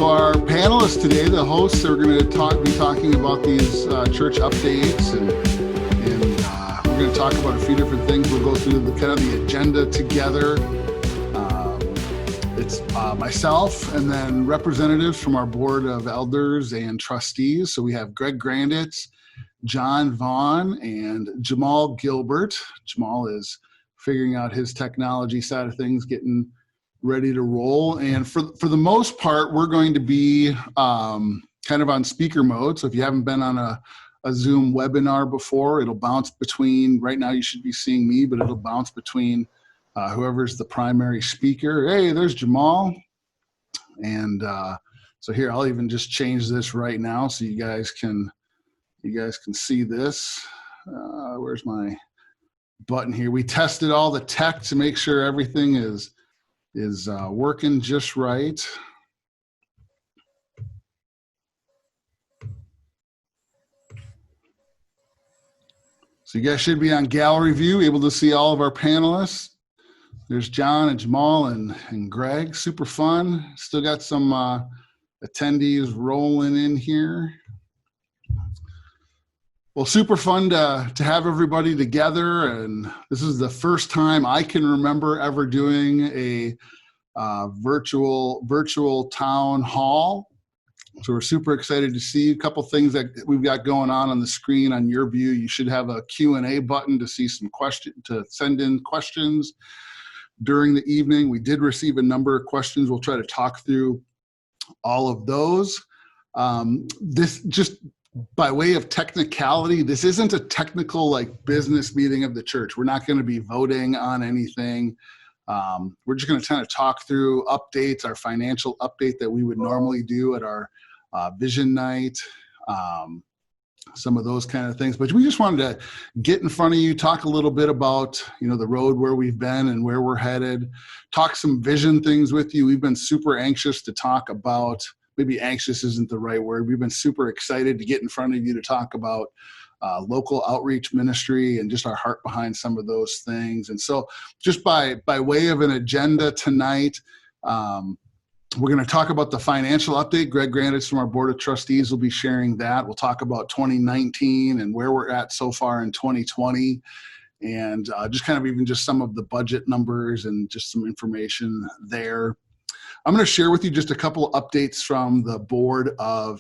So our panelists today, the hosts, are going to be talking about these church updates, and we're going to talk about a few different things. We'll go through the agenda together. It's myself and then representatives from our board of elders and trustees. So we have Greg Granditz, John Vaughn, and Jamal Gilbert. Jamal is figuring out his technology side of things, getting ready to roll. And for the most part, we're going to be kind of on speaker mode. So if you haven't been on a Zoom webinar before, it'll bounce between, right now you should be seeing me, but it'll bounce between whoever's the primary speaker. Hey, there's Jamal. And so here, I'll even just change this right now so you guys can see this. Where's my button here? We tested all the tech to make sure everything is working just right. So you guys should be on gallery view, able to see all of our panelists. There's John and Jamal and Greg, super fun. Still got some attendees rolling in here. Well, super fun to have everybody together, and this is the first time I can remember ever doing a virtual town hall. So we're super excited to see a couple things that we've got going on the screen on your view. You should have a Q&A button to see some to send in questions during the evening. We did receive a number of questions. We'll try to talk through all of those. This just by way of technicality, this isn't a technical business meeting of the church. We're not going to be voting on anything. We're just going to kind of talk through updates, our financial update that we would normally do at our vision night, some of those kind of things. But we just wanted to get in front of you, talk a little bit about, the road where we've been and where we're headed, talk some vision things with you. We've been super anxious to talk about, maybe anxious isn't the right word. We've been super excited to get in front of you to talk about local outreach ministry and just our heart behind some of those things. And so just by way of an agenda tonight, we're going to talk about the financial update. Greg Granditz from our board of trustees will be sharing that. We'll talk about 2019 and where we're at so far in 2020, and just kind of even just some of the budget numbers and just some information there. I'm going to share with you just a couple of updates from the board of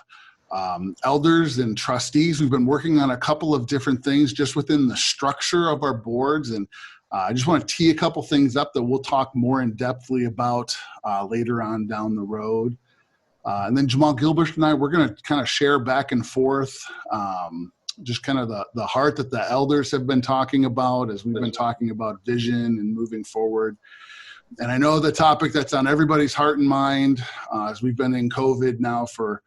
elders and trustees. We've been working on a couple of different things just within the structure of our boards, and I just want to tee a couple things up that we'll talk more in depthly about later on down the road. And then Jamal Gilbert and I, we're going to kind of share back and forth just kind of the heart that the elders have been talking about as we've been talking about vision and moving forward. And I know the topic that's on everybody's heart and mind as we've been in COVID now for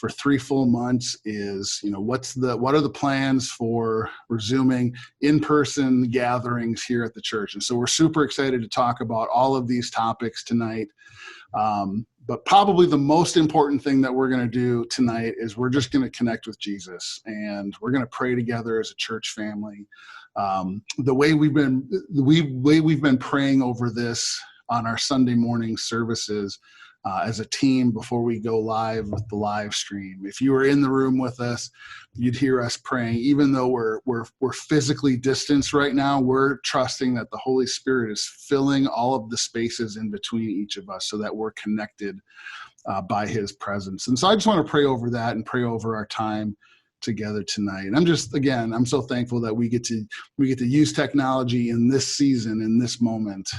3 full months is, what are the plans for resuming in-person gatherings here at the church? And so we're super excited to talk about all of these topics tonight. But probably the most important thing that we're going to do tonight is we're just going to connect with Jesus, and we're going to pray together as a church family. The way we've been praying over this on our Sunday morning services as a team before we go live with the live stream. If you were in the room with us, you'd hear us praying. Even though we're physically distanced right now, we're trusting that the Holy Spirit is filling all of the spaces in between each of us so that we're connected by His presence. And so I just want to pray over that and pray over our time together tonight. And I'm so thankful that we get to use technology in this season, in this moment,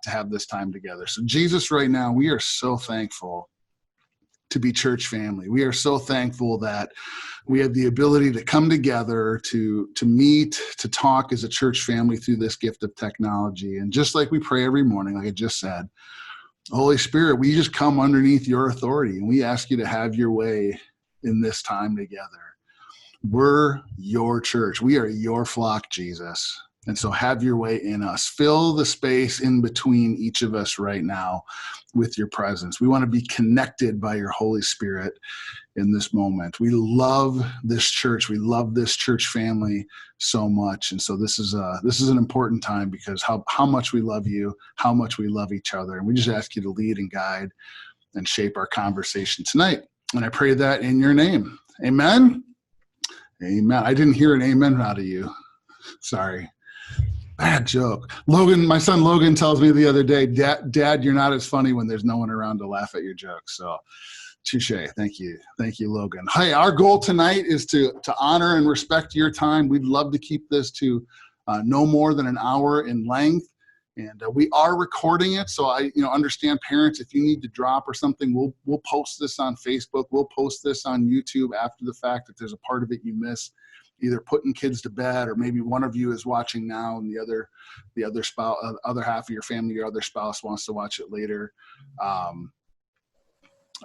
to have this time together. So Jesus, right now, we are so thankful to be church family. We are so thankful that we have the ability to come together, to meet, to talk as a church family through this gift of technology. And just like we pray every morning, like I just said, Holy Spirit, we just come underneath your authority and we ask you to have your way in this time together. We're your church. We are your flock, Jesus. And so have your way in us. Fill the space in between each of us right now with your presence. We want to be connected by your Holy Spirit in this moment. We love this church. We love this church family so much. And so this is an important time because how much we love you, how much we love each other. And we just ask you to lead and guide and shape our conversation tonight. And I pray that in your name. Amen. Amen. I didn't hear an amen out of you. Sorry. Bad joke. Logan, my son Logan tells me the other day, Dad, you're not as funny when there's no one around to laugh at your jokes. So touche. Thank you. Thank you, Logan. Hey, our goal tonight is to honor and respect your time. We'd love to keep this to no more than an hour in length. And we are recording it. So I understand, parents, if you need to drop or something, we'll post this on Facebook. We'll post this on YouTube after the fact if there's a part of it you miss, either putting kids to bed, or maybe one of you is watching now and the other spouse, other half of your family, your other spouse wants to watch it later.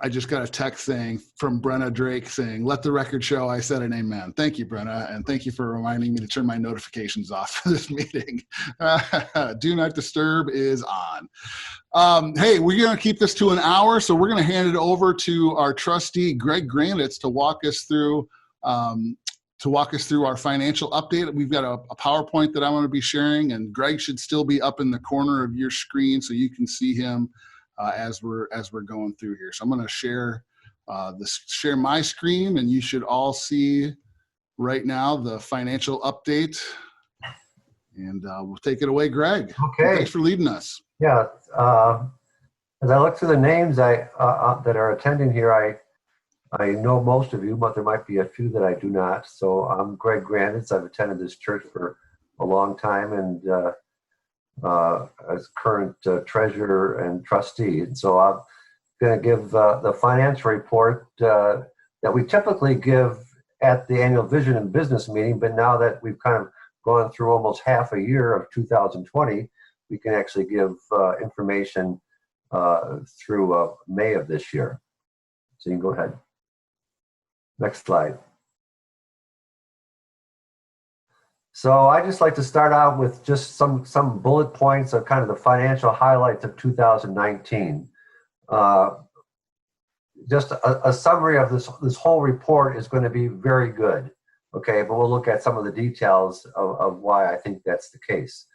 I just got a text saying from Brenna Drake saying, "Let the record show I said an amen." Thank you, Brenna. And thank you for reminding me to turn my notifications off for this meeting. Do not disturb is on. Hey, we're going to keep this to an hour. So we're going to hand it over to our trustee, Greg Granitz, to walk us through our financial update. We've got a PowerPoint that I want to be sharing, and Greg should still be up in the corner of your screen so you can see him as we're going through here. So I'm going to share my screen, and you should all see right now the financial update. And we'll take it away, Greg. Okay. Thanks for leading us. Yeah. As I look through the names that are attending here, I know most of you, but there might be a few that I do not. So I'm Greg Granitz. I've attended this church for a long time, and as current treasurer and trustee. And so I'm going to give the financial report that we typically give at the annual vision and business meeting, but now that we've kind of gone through almost half a year of 2020, we can actually give information through May of this year. So you can go ahead. Next slide. So I just like to start out with just some bullet points of kind of the financial highlights of 2019. Just a summary of this whole report is going to be very good, okay? But we'll look at some of the details of why I think that's the case.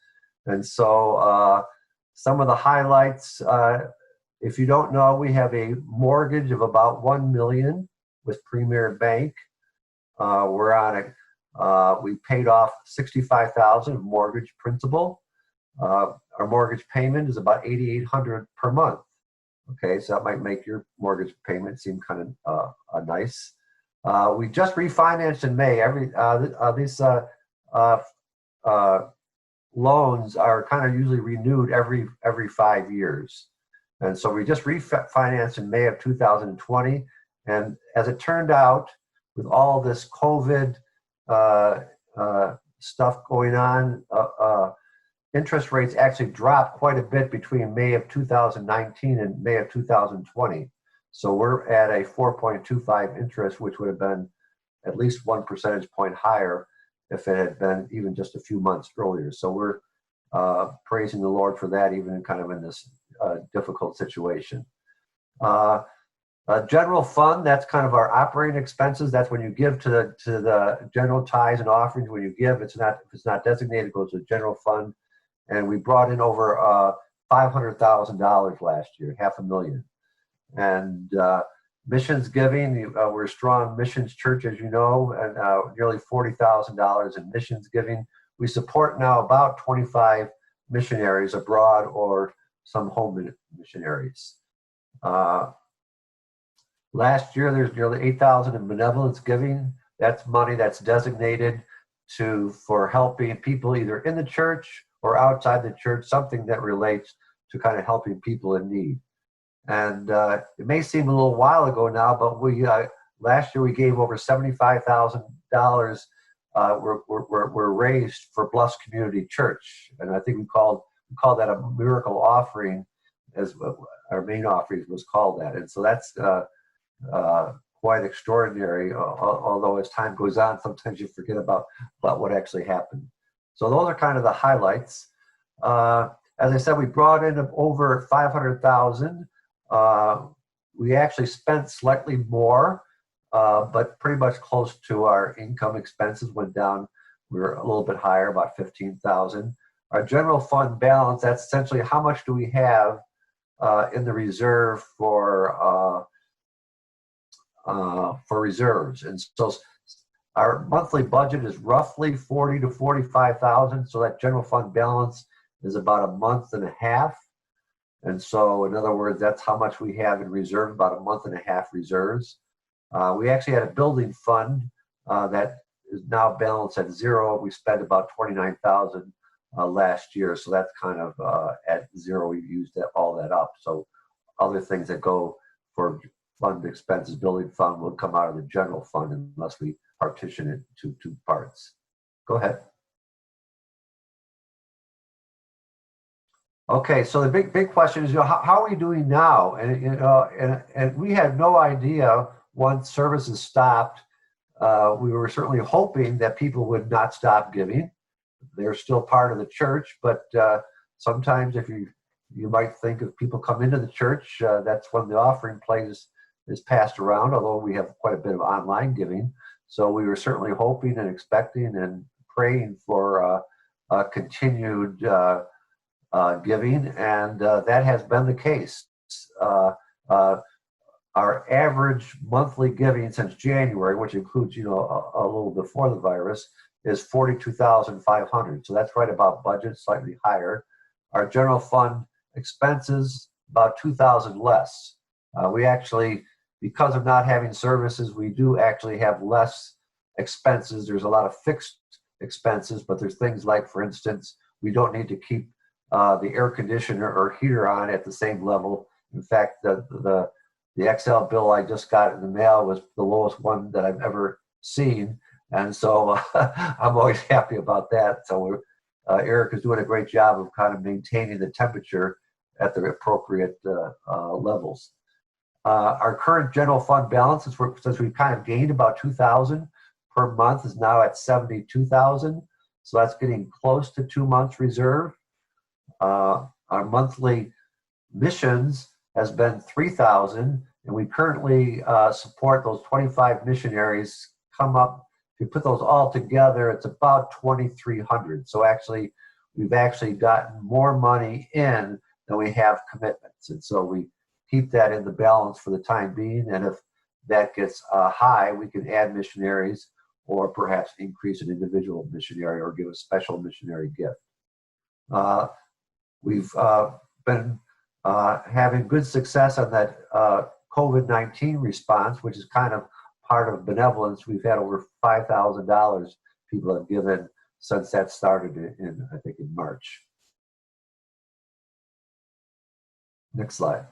And so some of the highlights, if you don't know, we have a mortgage of about $1 million with Premier Bank. We're on a we paid off $65,000 of mortgage principal. Our mortgage payment is about $8,800 per month. Okay, so that might make your mortgage payment seem kind of nice. We just refinanced in May. These loans are kind of usually renewed every 5 years, and so we just refinanced in May of 2020. And as it turned out, with all this COVID stuff going on, interest rates actually dropped quite a bit between May of 2019 and May of 2020. So we're at a 4.25 interest, which would have been at least 1 percentage point higher if it had been even just a few months earlier. So we're praising the Lord for that, even kind of in this difficult situation. General fund, that's kind of our operating expenses. That's when you give to the general tithes and offerings. When you give, if it's not designated, it goes to the general fund. And we brought in over $500,000 last year, $500,000. And missions giving, we're a strong missions church, as you know, and nearly $40,000 in missions giving. We support now about 25 missionaries abroad or some home missionaries. Last year, there's nearly $8,000 in benevolence giving. That's money that's designated for helping people either in the church or outside the church, something that relates to kind of helping people in need. And it may seem a little while ago now, but last year we gave over $75,000 were raised for Blessed Community Church, and I think we call that a miracle offering, as our main offering was called that. And so that's quite extraordinary, although as time goes on, sometimes you forget about what actually happened. So those are kind of the highlights. As I said, we brought in over $500,000. We actually spent slightly more, but pretty much close to our income. Expenses went down. We were a little bit higher, about $15,000. Our general fund balance, that's essentially how much do we have in the reserve for reserves. And so our monthly budget is roughly 40 to 45,000. So that general fund balance is about a month and a half. And so, in other words, that's how much we have in reserve, about a month and a half reserves. We actually had a building fund that is now balanced at zero. We spent about 29,000 last year, so that's kind of at zero. We've used all that up. So other things that go for fund expenses, building fund, will come out of the general fund unless we partition it to two parts. Go ahead. Okay, so the big question is, how are we doing now? And we had no idea once services stopped. We were certainly hoping that people would not stop giving. They're still part of the church, but sometimes if you might think if people come into the church, that's when the offering plate is passed around, although we have quite a bit of online giving. So we were certainly hoping and expecting and praying for continued giving, and that has been the case. Our average monthly giving since January, which includes a little before the virus, is 42,500. So that's right about budget, slightly higher. Our general fund expenses about 2,000 less. We actually, because of not having services, we do actually have less expenses. There's a lot of fixed expenses, but there's things like, for instance, we don't need to keep the air conditioner or heater on at the same level. In fact, the XL bill I just got in the mail was the lowest one that I've ever seen, and so I'm always happy about that. So Eric is doing a great job of kind of maintaining the temperature at the appropriate levels. Our current general fund balance, since we've kind of gained about 2,000 per month, is now at 72,000. So that's getting close to 2 months reserve. Our monthly missions has been 3,000, and we currently support those 25 missionaries. Come up, if you put those all together, it's about 2,300. So actually, we've actually gotten more money in than we have commitments, and so we keep that in the balance for the time being. And if that gets high, we can add missionaries, or perhaps increase an individual missionary, or give a special missionary gift. We've been having good success on that COVID-19 response, which is kind of part of benevolence. We've had over $5,000 people have given since that started I think in March. Next slide.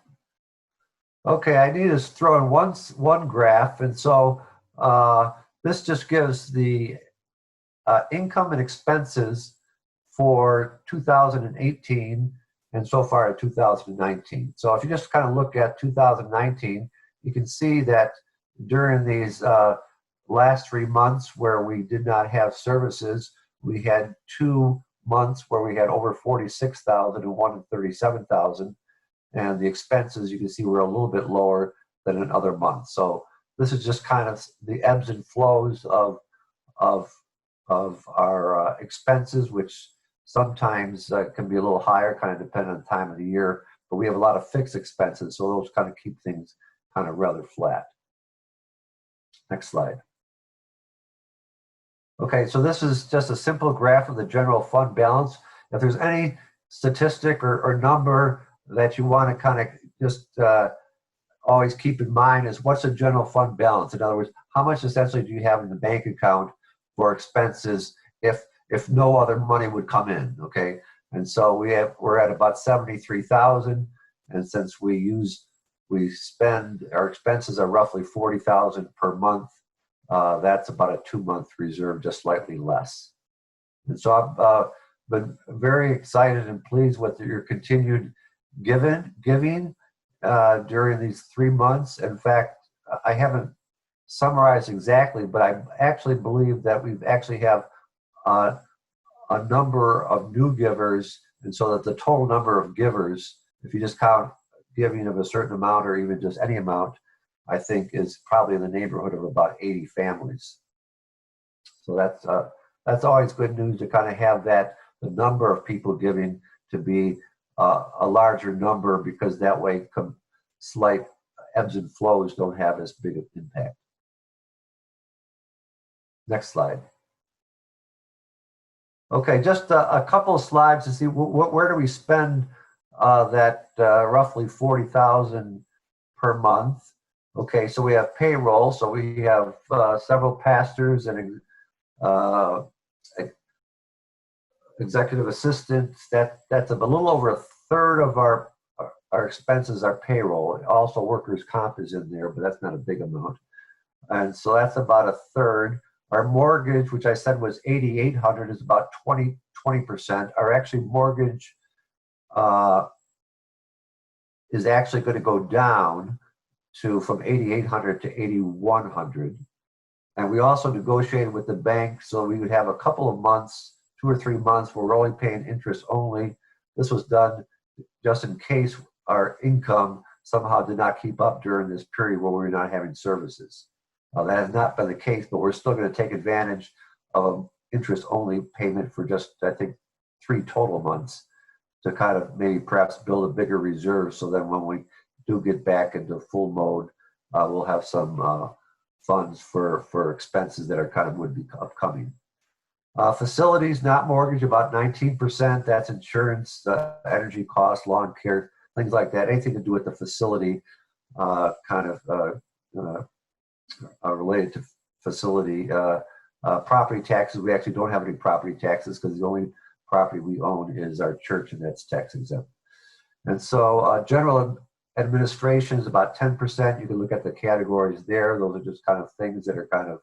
Okay, I need to throw in one graph, and so this just gives the income and expenses for 2018 and so far at 2019. So if you just kind of look at 2019, you can see that during these last 3 months where we did not have services, we had 2 months where we had over 46,000 and one at 37,000. And the expenses, you can see, were a little bit lower than in other months. So this is just kind of the ebbs and flows of our expenses, which sometimes can be a little higher, kind of depending on the time of the year. But we have a lot of fixed expenses, so those kind of keep things kind of rather flat. Next slide. Okay, so this is just a simple graph of the general fund balance. If there's any statistic or number that you want to kind of just always keep in mind, is what's the general fund balance? In other words, how much essentially do you have in the bank account for expenses if no other money would come in, okay? And so we're at about 73,000, and since we spend, our expenses are roughly 40,000 per month, that's about a 2-month reserve, just slightly less. And so I've been very excited and pleased with your continued giving during these 3 months. In fact, I haven't summarized exactly, but I actually believe that we've actually have a number of new givers, and so that the total number of givers, if you just count giving of a certain amount or even just any amount, I think is probably in the neighborhood of about 80 families. So that's always good news to kind of have that, the number of people giving, to be a larger number, because that way slight ebbs and flows don't have as big an impact. Next slide. Okay, just a couple of slides to see where do we spend that roughly $40,000 per month. Okay, so we have payroll, so we have several pastors and executive assistants. That's a little over a third of our expenses are payroll. Also, workers' comp is in there, but that's not a big amount. And so that's about a third. Our mortgage, which I said was $8,800, is about 20%. Our actually mortgage is actually going to go down from $8,800 to $8,100. And we also negotiated with the bank, so we would have a couple of months, 2 or 3 months, where we're only paying interest only. This was done just in case our income somehow did not keep up during this period where we're not having services. That has not been the case, but we're still going to take advantage of interest-only payment for just, I think, 3 total months to kind of maybe perhaps build a bigger reserve, so that when we do get back into full mode, we'll have some funds for expenses that are kind of would be upcoming. Facilities, not mortgage, about 19%. That's insurance, energy costs, lawn care, things like that. Anything to do with the facility related to facility. Property taxes, we actually don't have any property taxes because the only property we own is our church, and that's tax exempt. And so general administration is about 10%. You can look at the categories there. Those are just kind of things that are kind of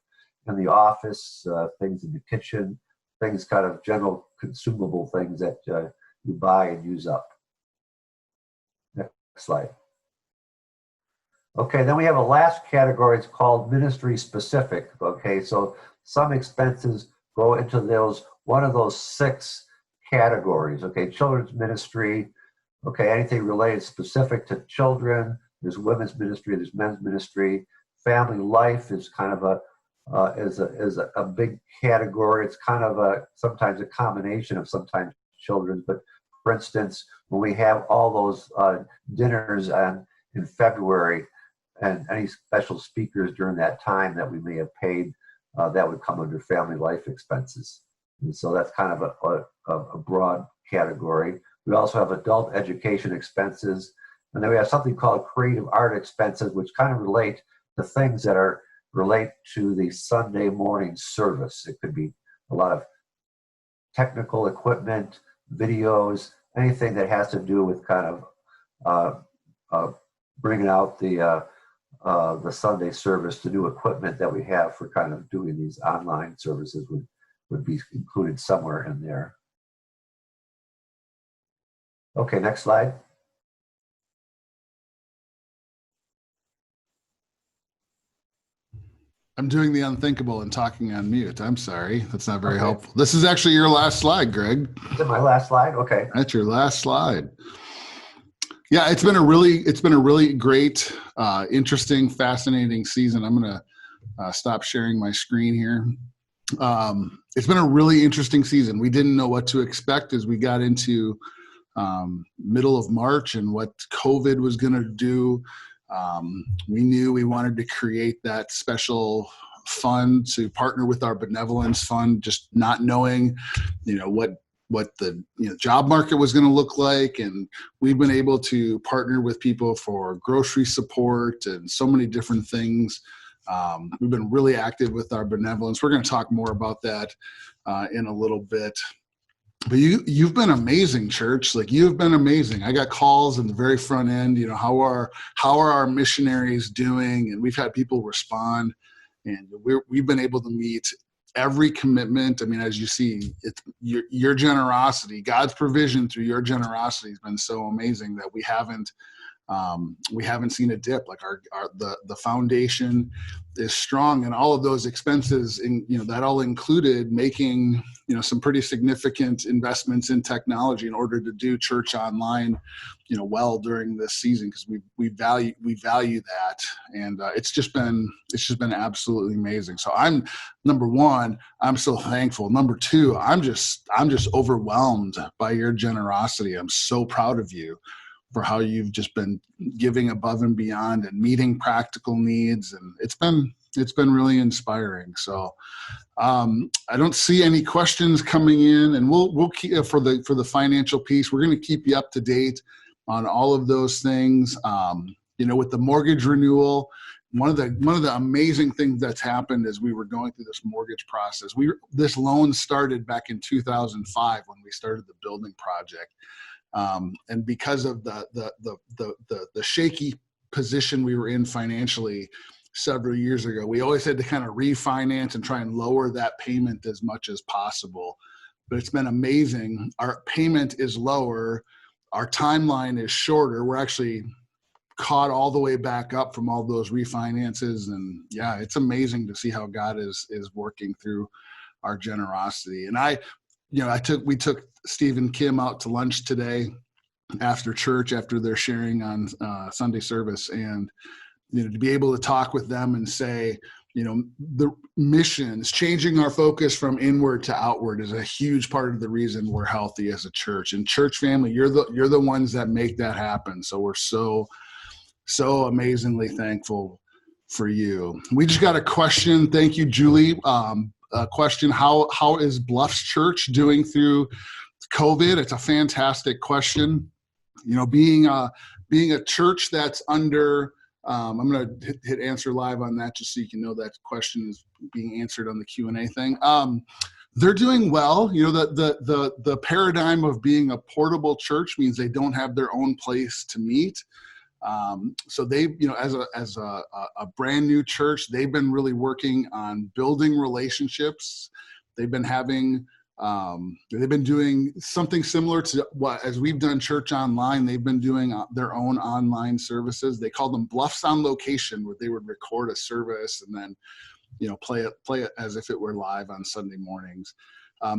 in the office, things in the kitchen, things kind of general consumable things that you buy and use up. Next slide. Okay, then we have a last category. It's called ministry specific. Okay, so some expenses go into one of those 6 categories. Okay, children's ministry. Okay, anything related specific to children. There's women's ministry. There's men's ministry. Family life is kind of a big category. It's kind of sometimes a combination of sometimes children's. But for instance, when we have all those dinners in February, and any special speakers during that time that we may have paid, that would come under family life expenses. And so that's kind of a broad category. We also have adult education expenses. And then we have something called creative art expenses, which kind of relate to things that relate to the Sunday morning service. It could be a lot of technical equipment, videos, anything that has to do with kind of bringing out the Sunday service, the new equipment that we have for kind of doing these online services would be included somewhere in there. Okay, next slide. I'm doing the unthinkable and talking on mute. I'm sorry. That's not very helpful. This is actually your last slide, Greg. Is it my last slide? Okay. That's your last slide. Yeah, it's been a really great, interesting, fascinating season. I'm going to stop sharing my screen here. It's been a really interesting season. We didn't know what to expect as we got into middle of March and what COVID was going to do. We knew we wanted to create that special fund to partner with our benevolence fund, just not knowing, what the job market was going to look like. And we've been able to partner with people for grocery support and so many different things. We've been really active with our benevolence. We're going to talk more about that in a little bit. But you've been amazing, church. Like, you've been amazing. I got calls in the very front end, how are our missionaries doing? And we've had people respond, and we've been able to meet every commitment. I mean, as you see, it's your generosity, God's provision through your generosity has been so amazing that we haven't We haven't seen a dip. Like the foundation is strong, and all of those expenses, that all included making, some pretty significant investments in technology in order to do church online, well during this season, because we value that, and it's just been absolutely amazing. So number one, I'm so thankful. Number two, I'm just overwhelmed by your generosity. I'm so proud of you for how you've just been giving above and beyond and meeting practical needs, and it's been really inspiring. So I don't see any questions coming in, and we'll keep for the financial piece. We're going to keep you up to date on all of those things. With the mortgage renewal, one of the amazing things that's happened as we were going through this mortgage process. This loan started back in 2005 when we started the building project. And because of the shaky position we were in financially several years ago, we always had to kind of refinance and try and lower that payment as much as possible. But it's been amazing. Our payment is lower. Our timeline is shorter. We're actually caught all the way back up from all those refinances. And yeah, it's amazing to see how God is working through our generosity. And we took Steve and Kim out to lunch today after church, after their sharing on Sunday service, and to be able to talk with them and say, the missions, changing our focus from inward to outward is a huge part of the reason we're healthy as a church. And church family, you're the ones that make that happen. So we're so amazingly thankful for you. We just got a question. Thank you, Julie. A question: How is Bluffs Church doing through COVID? It's a fantastic question. Being a church that's under, I'm going to hit answer live on that just so you can know that question is being answered on the Q&A thing. They're doing well. The paradigm of being a portable church means they don't have their own place to meet. So they, as a brand new church, they've been really working on building relationships. They've been doing something similar to as we've done church online. They've been doing their own online services. They call them Bluffs on Location, where they would record a service and then, play it as if it were live on Sunday mornings.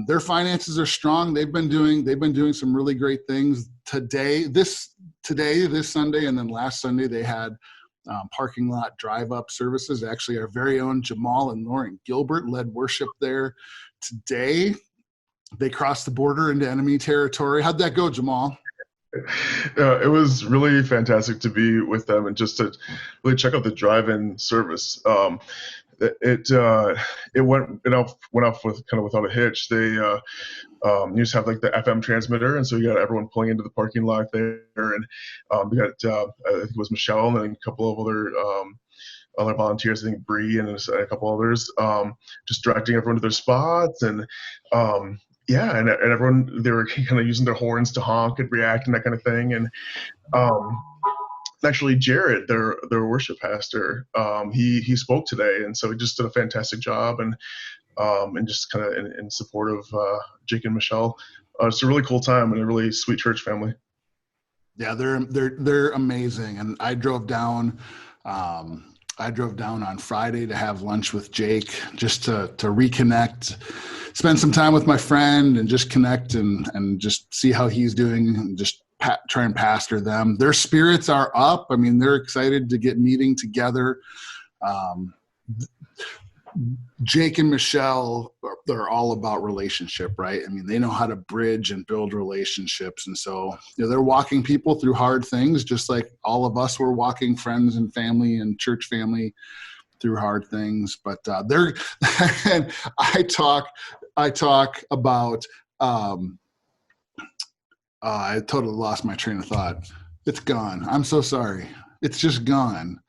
Their finances are strong. They've been doing some really great things. This Sunday, and then last Sunday they had parking lot drive-up services. Actually, our very own Jamal and Lauren Gilbert led worship there today. They crossed the border into enemy territory. How'd that go, Jamal? It was really fantastic to be with them and just to really check out the drive-in service. It went off with kind of without a hitch. They used to have like the FM transmitter, and so you got everyone pulling into the parking lot there, and we got I think it was Michelle and a couple of other volunteers, I think Bree and a couple others, just directing everyone to their spots, and and everyone, they were kind of using their horns to honk and react and that kind of thing, and actually Jared, their worship pastor, he spoke today, and so he just did a fantastic job, and just kind of in support of Jake and Michelle. It's a really cool time and a really sweet church family. Yeah, they're amazing, and I drove down on Friday to have lunch with Jake, just to reconnect, spend some time with my friend, and just connect and just see how he's doing, and just try and pastor them. Their spirits are up. I mean, they're excited to get meeting together. Jake and Michelle, they're all about relationship, right? I mean, they know how to bridge and build relationships. And so, they're walking people through hard things, just like all of us were walking friends and family and church family through hard things. But and I talk about, I totally lost my train of thought. It's gone. I'm so sorry. It's just gone.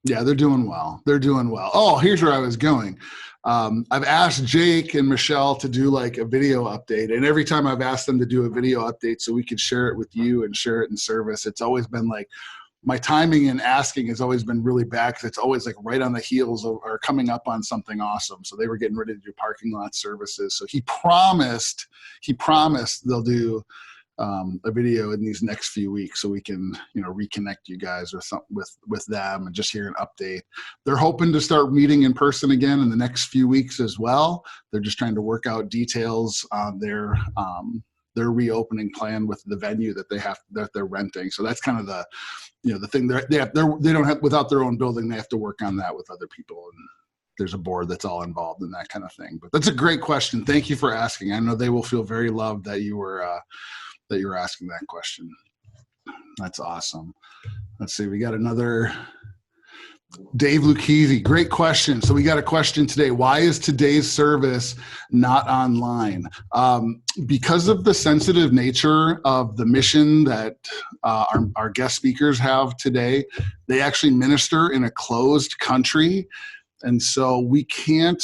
Yeah, they're doing well. Oh, here's where I was going. I've asked Jake and Michelle to do like a video update. And every time I've asked them to do a video update so we could share it with you and share it in service, it's always been like, my timing in asking has always been really bad, because it's always like right on the heels of, or coming up on something awesome. So they were getting ready to do parking lot services. So he promised they'll do a video in these next few weeks so we can, reconnect you guys with them and just hear an update. They're hoping to start meeting in person again in the next few weeks as well. They're just trying to work out details on their reopening plan with the venue that they're renting. So that's kind of the thing they don't have without their own building. They have to work on that with other people, and there's a board that's all involved in that kind of thing. But that's a great question. Thank you for asking. I know they will feel very loved that you were asking that question. That's awesome. Let's see. We got another. Dave Lucchese, great question. So we got a question today. Why is today's service not online? Because of the sensitive nature of the mission that our guest speakers have today, they actually minister in a closed country. And so we can't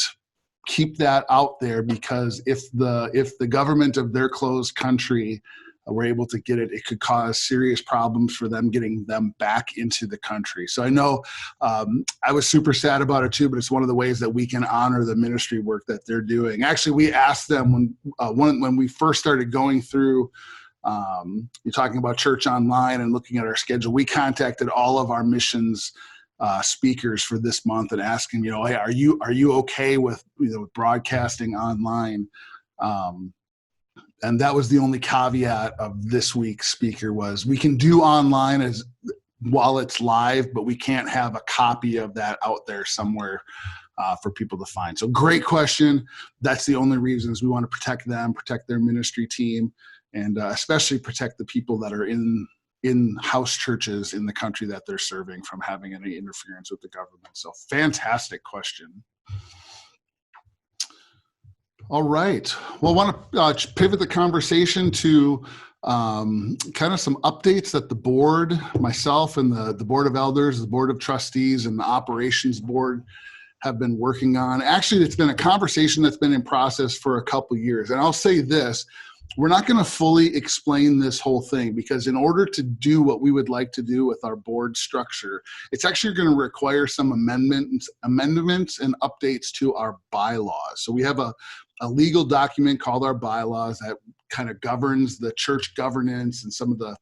keep that out there, because if the government of their closed country were able to get it, it could cause serious problems for them getting them back into the country. So I know I was super sad about it too, but it's one of the ways that we can honor the ministry work that they're doing. Actually, we asked them when we first started going through, you're talking about church online and looking at our schedule, we contacted all of our missions speakers for this month and asking, hey, are you okay with broadcasting online? And that was the only caveat of this week's speaker was we can do online while it's live, but we can't have a copy of that out there somewhere for people to find. So great question. That's the only reason is we want to protect them, protect their ministry team, and especially protect the people that are in house churches in the country that they're serving from having any interference with the government. So fantastic question. All right. Well, I want to pivot the conversation to kind of some updates that the board, myself and the board of elders, the board of trustees, and the operations board have been working on. Actually, it's been a conversation that's been in process for a couple of years. And I'll say this, we're not going to fully explain this whole thing, because in order to do what we would like to do with our board structure, it's actually going to require some amendments and updates to our bylaws. So we have a legal document called our bylaws that kind of governs the church governance and some of the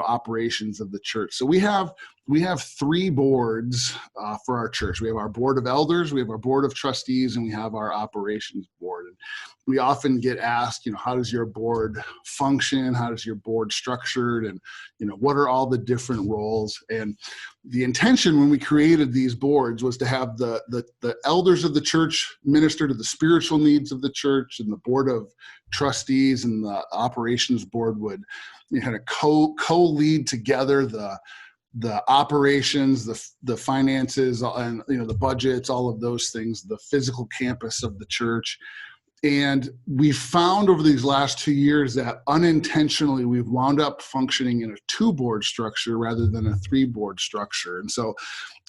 operations of the church. So we have three boards for our church. We have our board of elders, we have our board of trustees, and we have our operations board. And we often get asked, how does your board function? How does your board structured? And what are all the different roles? And the intention when we created these boards was to have the elders of the church minister to the spiritual needs of the church, and the board of trustees and the operations board would kind of co-lead together the operations, the finances, and the budgets, all of those things, the physical campus of the church. And we found over these last 2 years that unintentionally we've wound up functioning in a 2-board structure rather than a 3-board structure. And so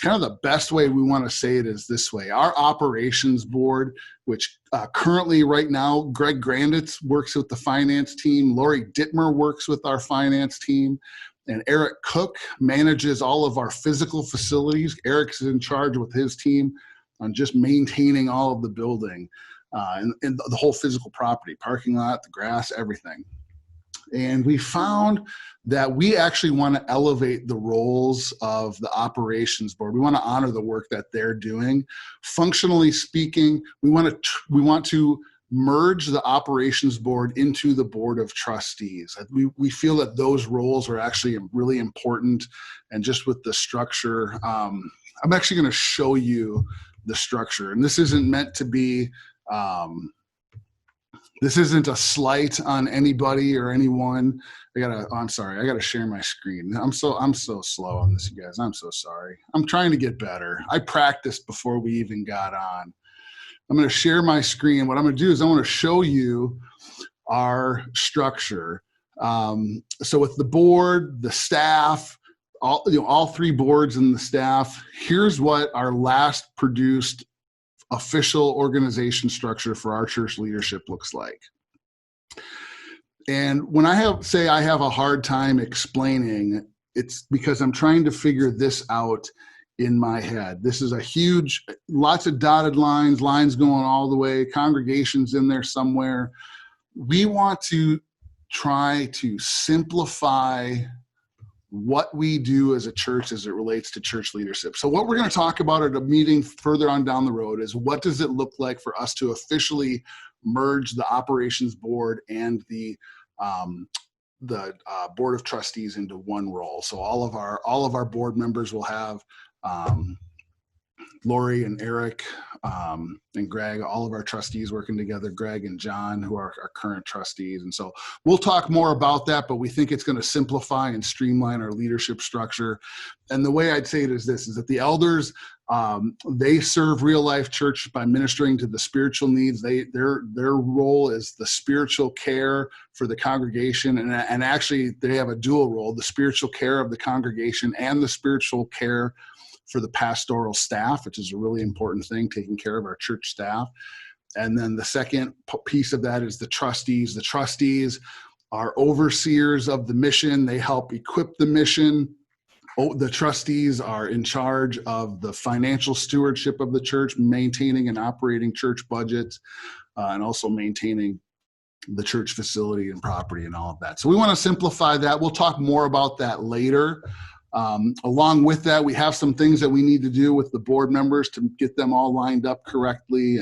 kind of the best way we want to say it is this way. Our operations board, which currently right now, Greg Granditz works with the finance team, Lori Dittmer works with our finance team, and Eric Cook manages all of our physical facilities. Eric's in charge with his team on just maintaining all of the building. And the whole physical property, parking lot, the grass, everything. And we found that we actually want to elevate the roles of the operations board. We want to honor the work that they're doing. Functionally speaking, we want to merge the operations board into the board of trustees. We feel that those roles are actually really important. And just with the structure, I'm actually going to show you the structure. And this isn't meant to be this isn't a slight on anybody or anyone. I'm sorry. I gotta share my screen. I'm so slow on this, you guys. I'm so sorry. I'm trying to get better. I practiced before we even got on. I'm going to share my screen. What I'm going to do is I want to show you our structure. So with the board, the staff, all 3 boards and the staff, here's what our last produced official organization structure for our church leadership looks like. And when I have a hard time explaining, it's because I'm trying to figure this out in my head. This is a huge, lots of dotted lines going all the way, congregations in there somewhere. We want to try to simplify what we do as a church as it relates to church leadership. So what we're going to talk about at a meeting further on down the road is what does it look like for us to officially merge the operations board and the board of trustees into one role. So all of our board members will have Lori and Eric and Greg, all of our trustees working together, Greg and John, who are our current trustees. And so we'll talk more about that, but we think it's going to simplify and streamline our leadership structure. And the way I'd say it is this, is that the elders, they serve real life church by ministering to the spiritual needs. Their role is the spiritual care for the congregation. And actually they have a dual role, the spiritual care of the congregation and the spiritual care for the pastoral staff, which is a really important thing, taking care of our church staff. And then the second piece of that is the trustees. The trustees are overseers of the mission. They help equip the mission. The trustees are in charge of the financial stewardship of the church, maintaining and operating church budgets, and also maintaining the church facility and property and all of that. So we want to simplify that. We'll talk more about that later. Along with that, we have some things that we need to do with the board members to get them all lined up correctly.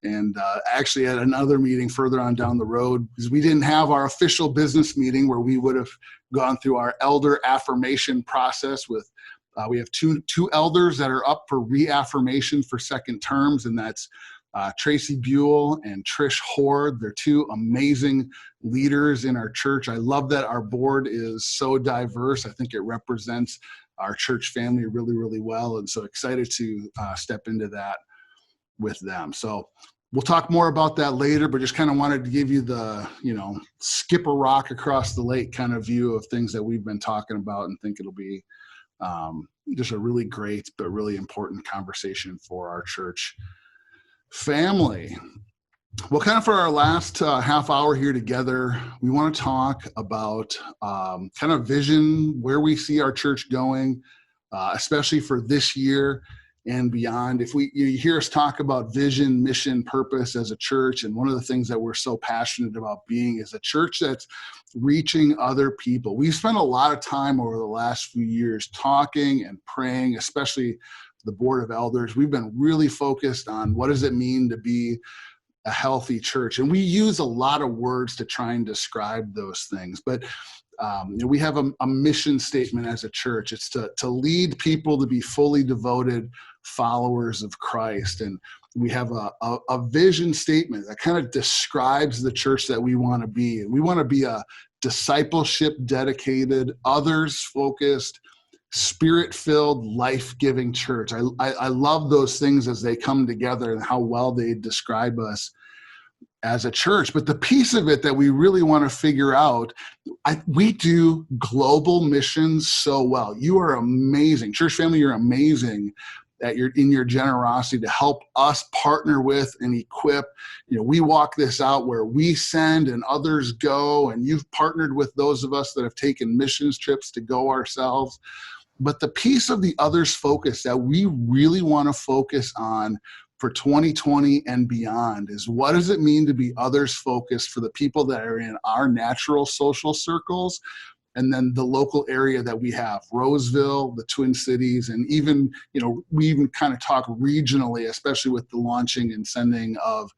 And actually at another meeting further on down the road, because we didn't have our official business meeting where we would have gone through our elder affirmation process with, we have two elders that are up for reaffirmation for second terms, and that's Tracy Buell and Trish Horde. They're two amazing leaders in our church. I love that our board is so diverse. I think it represents our church family really, really well. And so excited to step into that with them. So we'll talk more about that later, but just kind of wanted to give you the, skip a rock across the lake kind of view of things that we've been talking about, and think it'll be just a really great, but really important conversation for our church family. Well, kind of for our last half hour here together, we want to talk about kind of vision, where we see our church going, especially for this year and beyond. If you hear us talk about vision, mission, purpose as a church, and one of the things that we're so passionate about being is a church that's reaching other people. We've spent a lot of time over the last few years talking and praying, especially the board of elders. We've been really focused on what does it mean to be a healthy church, and we use a lot of words to try and describe those things. But we have a mission statement as a church. It's to lead people to be fully devoted followers of Christ, and we have a vision statement that kind of describes the church that we want to be. And we want to be a discipleship dedicated, others focused, spirit-filled, life-giving church. I love those things as they come together and how well they describe us as a church. But the piece of it that we really want to figure out, we do global missions so well. You are amazing. Church family, you're amazing in your generosity to help us partner with and equip. We walk this out where we send and others go, and you've partnered with those of us that have taken missions trips to go ourselves. But the piece of the others focus that we really want to focus on for 2020 and beyond is what does it mean to be others focused for the people that are in our natural social circles, and then the local area that we have, Roseville, the Twin Cities, and even, we even kind of talk regionally, especially with the launching and sending of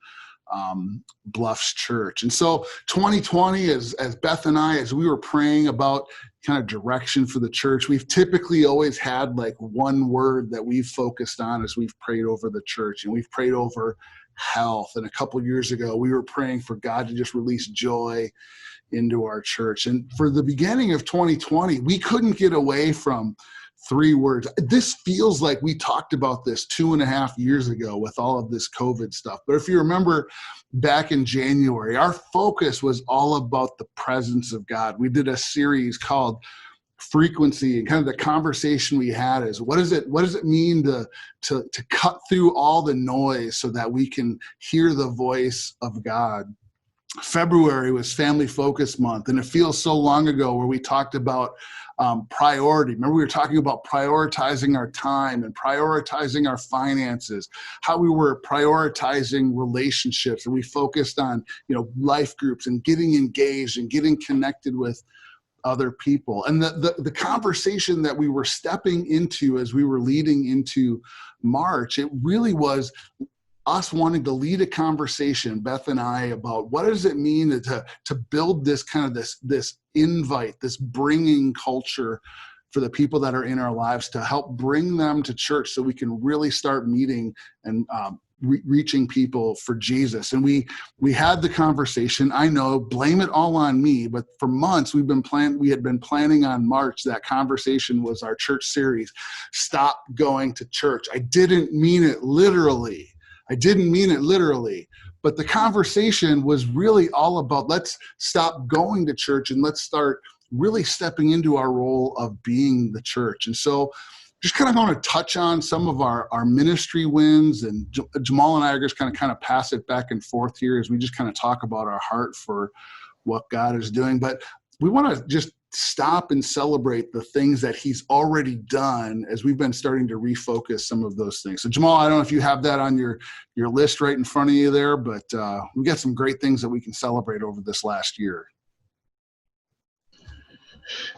Bluffs Church. And so 2020, as Beth and I, as we were praying about kind of direction for the church, we've typically always had like one word that we've focused on as we've prayed over the church, and we've prayed over health. And a couple years ago, we were praying for God to just release joy into our church. And for the beginning of 2020, we couldn't get away from three words. This feels like we talked about this 2.5 years ago with all of this COVID stuff. But if you remember back in January, our focus was all about the presence of God. We did a series called Frequency, and kind of the conversation we had is what does it mean to cut through all the noise so that we can hear the voice of God? February was Family Focus Month, and it feels so long ago where we talked about priority. Remember, we were talking about prioritizing our time and prioritizing our finances, how we were prioritizing relationships, and we focused on, life groups and getting engaged and getting connected with other people. And the conversation that we were stepping into as we were leading into March, it really was us wanting to lead a conversation, Beth and I, about what does it mean to build this kind of this invite, this bringing culture for the people that are in our lives, to help bring them to church so we can really start meeting and reaching people for Jesus. And we had the conversation. I know, blame it all on me, but for months we had been planning on March. That conversation was our church series, Stop Going to Church. I didn't mean it literally, but the conversation was really all about, let's stop going to church and let's start really stepping into our role of being the church. And so just kind of going to touch on some of our ministry wins, and Jamal and I are just kind of pass it back and forth here as we just kind of talk about our heart for what God is doing. But we want to just stop and celebrate the things that he's already done as we've been starting to refocus some of those things. So Jamal, I don't know if you have that on your list right in front of you there, but we've got some great things that we can celebrate over this last year.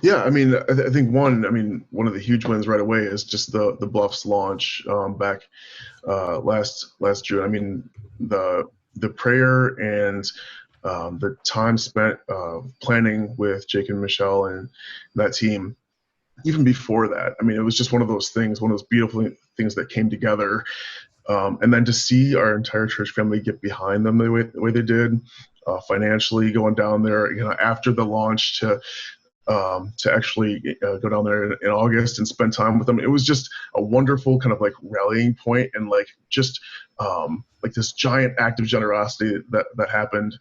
Yeah, I mean, I think one of the huge wins right away is just the Bluffs launch back last June. I mean, the prayer and the time spent planning with Jake and Michelle and that team, even before that, I mean, it was just one of those beautiful things that came together. And then to see our entire church family get behind them the way they did, financially going down there, after the launch to actually go down there in August and spend time with them. It was just a wonderful kind of like rallying point, and like just like this giant act of generosity that happened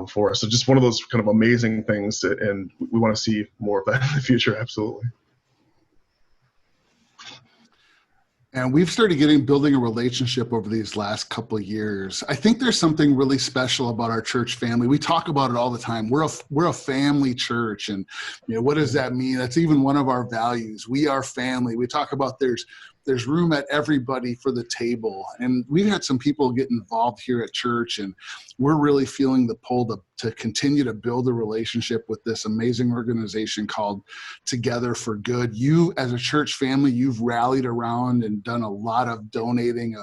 for us. So just one of those kind of amazing things, and we want to see more of that in the future. Absolutely. And we've started building a relationship over these last couple of years. I think there's something really special about our church family. We talk about it all the time. We're a family church, and what does that mean? That's even one of our values. We are family. We talk about there's room at everybody for the table, and we've had some people get involved here at church, and we're really feeling the pull to continue to build a relationship with this amazing organization called Together for Good. You, as a church family, you've rallied around and done a lot of donating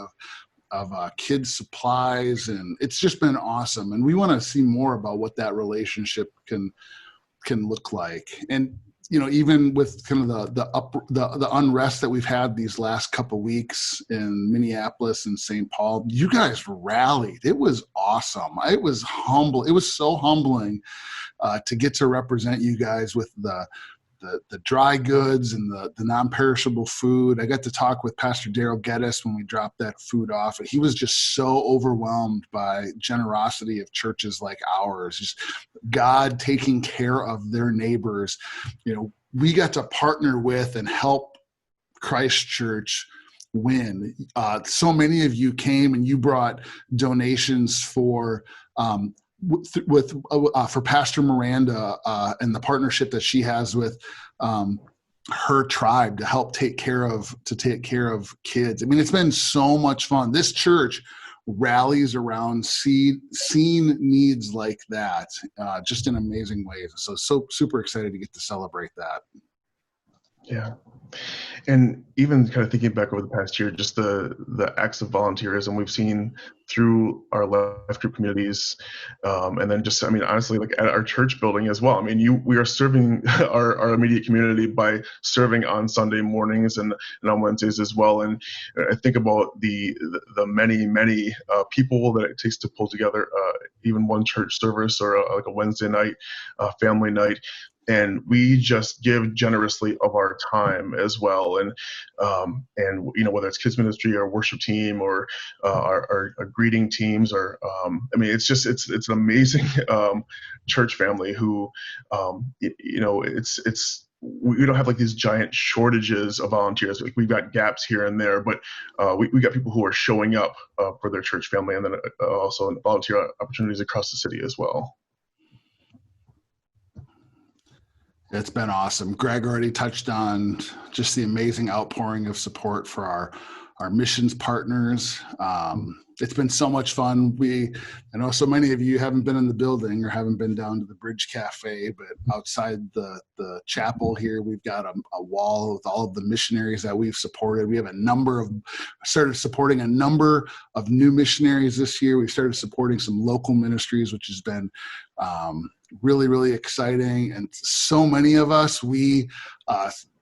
of kids' supplies, and it's just been awesome. And we want to see more about what that relationship can look like. And even with kind of the unrest that we've had these last couple weeks in Minneapolis and St. Paul, you guys rallied. It was awesome. It was humble. It was so humbling to get to represent you guys with the dry goods and the non-perishable food. I got to talk with Pastor Daryl Geddes when we dropped that food off, and he was just so overwhelmed by generosity of churches like ours, just God taking care of their neighbors. We got to partner with and help Christ Church win. So many of you came and you brought donations for Pastor Miranda and the partnership that she has with her tribe to help take care of kids. I mean, it's been so much fun. This church rallies around seeing needs like that just in amazing ways. So super excited to get to celebrate that. Yeah. And even kind of thinking back over the past year, just the acts of volunteerism we've seen through our life group communities, and then just, honestly, like at our church building as well. We are serving our immediate community by serving on Sunday mornings and on Wednesdays as well. And I think about the many people that it takes to pull together even one church service or like a Wednesday night family night. And we just give generously of our time as well, and whether it's kids ministry or worship team or our greeting teams, or it's an amazing church family who it's we don't have like these giant shortages of volunteers. Like, we've got gaps here and there, but we got people who are showing up for their church family, and then also volunteer opportunities across the city as well. It's been awesome. Greg already touched on just the amazing outpouring of support for our missions partners. It's been so much fun. I know so many of you haven't been in the building or haven't been down to the Bridge Cafe, but outside the chapel here, we've got a wall with all of the missionaries that we've supported. We have started supporting a number of new missionaries this year. We've started supporting some local ministries, which has been really, really exciting. And so many of us, we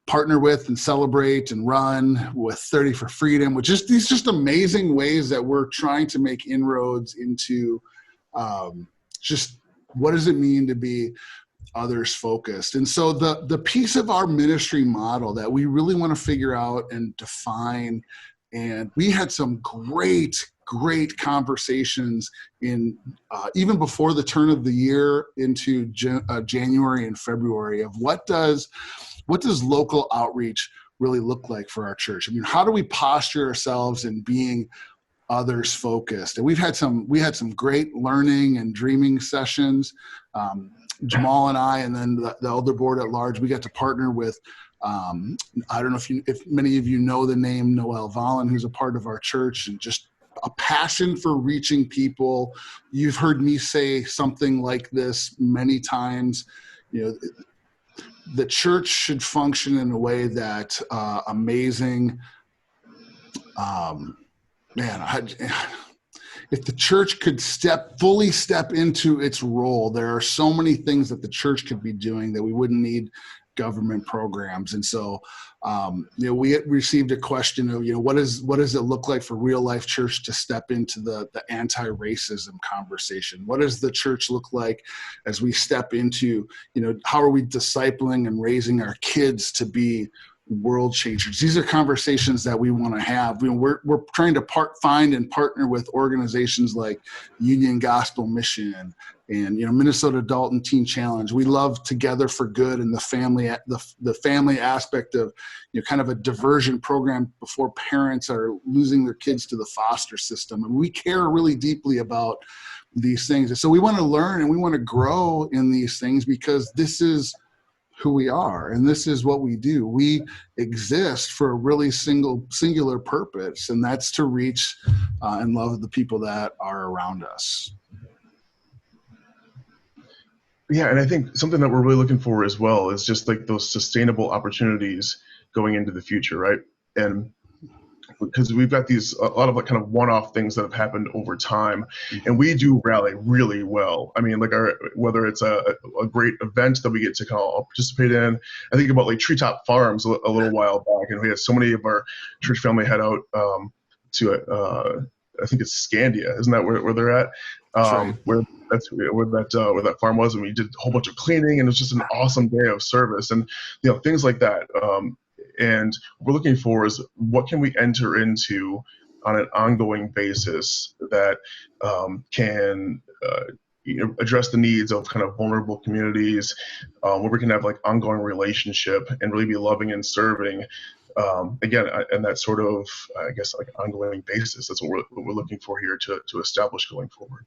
partner with and celebrate and run with 30 for Freedom, which is these just amazing ways that we're trying to make inroads into just what does it mean to be others focused. And so the piece of our ministry model that we really want to figure out and define, and we had some great conversations in even before the turn of the year into January and February of what does local outreach really look like for our church? I mean, how do we posture ourselves in being others focused? And we had some great learning and dreaming sessions. Jamal and I, and then the elder board at large, we got to partner with, I don't know if many of you know the name Noel Vollen, who's a part of our church, and just a passion for reaching people. You've heard me say something like this many times. You know, the church should function in a way that amazing, if the church could fully step into its role, there are so many things that the church could be doing that we wouldn't need government programs. And so, we received a question of, what does it look like for Real Life Church to step into the anti-racism conversation? What does the church look like as we step into, how are we discipling and raising our kids to be world changers? These are conversations that we want to have. We're trying to find and partner with organizations like Union Gospel Mission and Minnesota Dalton Teen Challenge. We love Together for Good and the family aspect of kind of a diversion program before parents are losing their kids to the foster system. And we care really deeply about these things. And so we want to learn and we want to grow in these things because this is who we are and this is what we do. We exist for a really singular purpose, and that's to reach and love the people that are around us. Yeah, and I think something that we're really looking for as well is just like those sustainable opportunities going into the future, right? And because we've got a lot of like kind of one-off things that have happened over time, and we do rally really well. I mean, like whether it's a great event that we get to kind of participate in. I think about like Treetop Farms a little while back, and we had so many of our church family head out to I think it's Scandia, isn't that where they're at? Right. Where that farm was, and we did a whole bunch of cleaning, and it was just an awesome day of service, and things like that. And what we're looking for is what can we enter into on an ongoing basis that can address the needs of kind of vulnerable communities, where we can have like ongoing relationship and really be loving and serving. Again, and that sort of, I guess, like ongoing basis. That's what we're looking for here to establish going forward.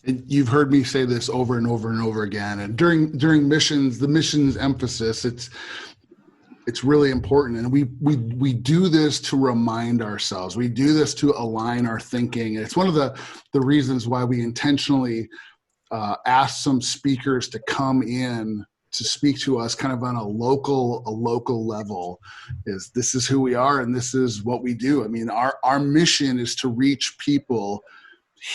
You've heard me say this over and over and over again. And during missions, the missions emphasis, it's really important. And we do this to remind ourselves. We do this to align our thinking. And it's one of the reasons why we intentionally asked some speakers to come in to speak to us kind of on a local level. This is who we are and this is what we do. I mean, our mission is to reach people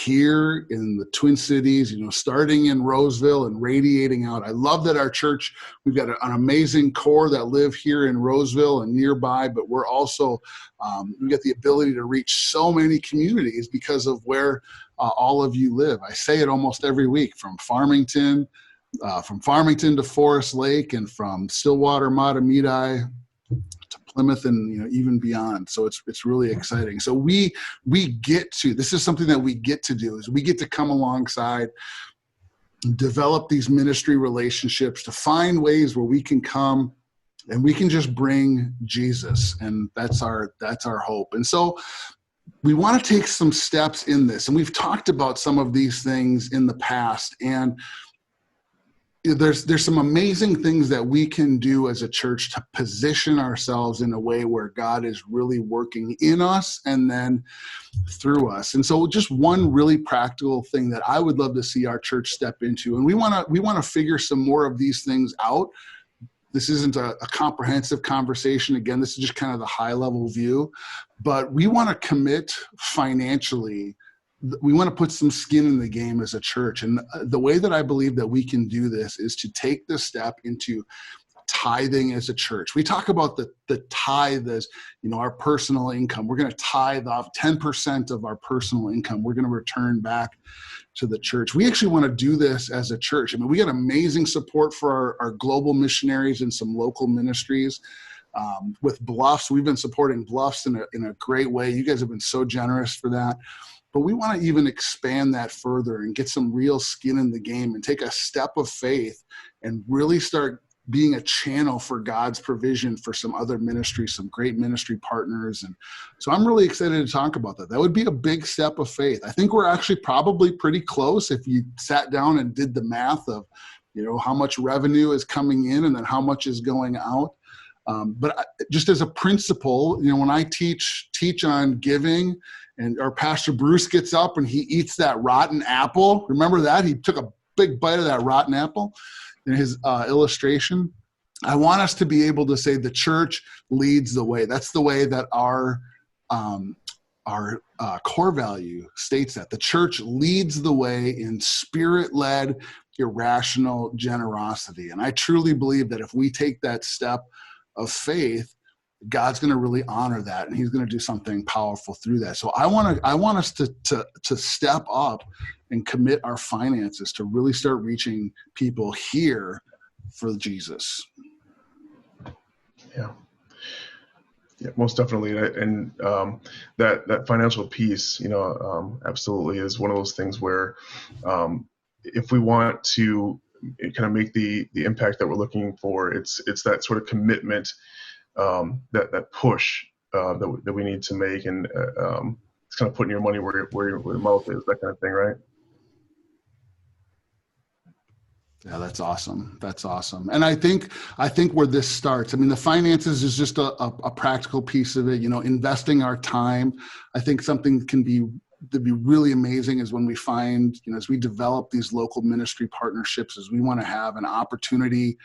here in the Twin Cities, starting in Roseville and radiating out. I love that our church, we've got an amazing core that live here in Roseville and nearby, but we're also, we get the ability to reach so many communities because of where all of you live. I say it almost every week, from Farmington to Forest Lake, and from Stillwater, Matamidi to Plymouth, and even beyond. So it's really exciting. So we get to, this is something that we get to do, is we get to come alongside develop these ministry relationships, to find ways where we can come and we can just bring Jesus. And that's our hope. And so we want to take some steps in this. And we've talked about some of these things in the past. And there's some amazing things that we can do as a church to position ourselves in a way where God is really working in us and then through us. And so just one really practical thing that I would love to see our church step into, and we want to figure some more of these things out. This isn't a comprehensive conversation. Again, this is just kind of the high level view, but we want to commit financially. We want to put some skin in the game as a church. And the way that I believe that we can do this is to take this step into tithing as a church. We talk about the tithe as, our personal income. We're going to tithe off 10% of our personal income. We're going to return back to the church. We actually want to do this as a church. I mean, we get amazing support for our global missionaries and some local ministries. With Bluffs, we've been supporting Bluffs in a great way. You guys have been so generous for that. But we want to even expand that further and get some real skin in the game and take a step of faith and really start being a channel for God's provision for some other ministries, some great ministry partners. And so I'm really excited to talk about that. That would be a big step of faith. I think we're actually probably pretty close if you sat down and did the math of, how much revenue is coming in and then how much is going out. But just as a principle, when I teach on giving, and our Pastor Bruce gets up and he eats that rotten apple. Remember that? He took a big bite of that rotten apple in his illustration. I want us to be able to say the church leads the way. That's the way that our core value states that. The church leads the way in spirit-led, irrational generosity. And I truly believe that if we take that step of faith, God's going to really honor that, and he's going to do something powerful through that. So I want us to step up and commit our finances to really start reaching people here for Jesus. Yeah, most definitely. And that financial piece, absolutely is one of those things where if we want to kind of make the impact that we're looking for, it's that sort of commitment, that push that we need to make, and it's kind of putting your money where your mouth is, that kind of thing, right? Yeah, that's awesome. That's awesome. And I think where this starts, the finances is just a practical piece of it. Investing our time. I think something to be really amazing is when we find, as we develop these local ministry partnerships, is we want to have an opportunity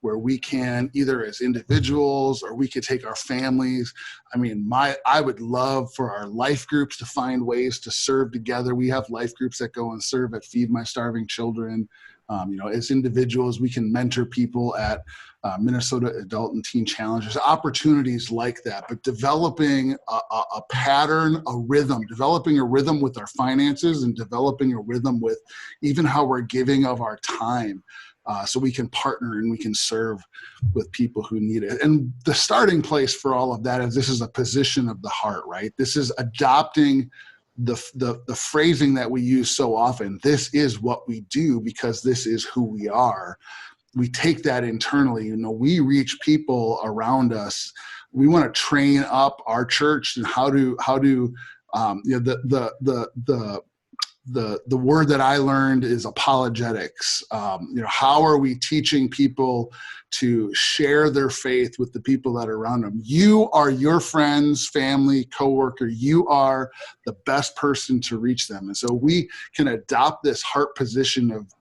where we can, either as individuals or we could take our families. I would love for our life groups to find ways to serve together. We have life groups that go and serve at Feed My Starving Children. As individuals, we can mentor people at Minnesota Adult and Teen Challenges, opportunities like that. But developing a pattern, developing a rhythm with our finances, and developing a rhythm with even how we're giving of our time. So we can partner and we can serve with people who need it. And the starting place for all of that is this is a position of the heart, right? This is adopting the phrasing that we use so often. This is what we do because this is who we are. We take that internally. We reach people around us. We want to train up our church and how to the word that I learned is apologetics. How are we teaching people to share their faith with the people that are around them? You are your friends, family, coworker. You are the best person to reach them. And so we can adopt this heart position of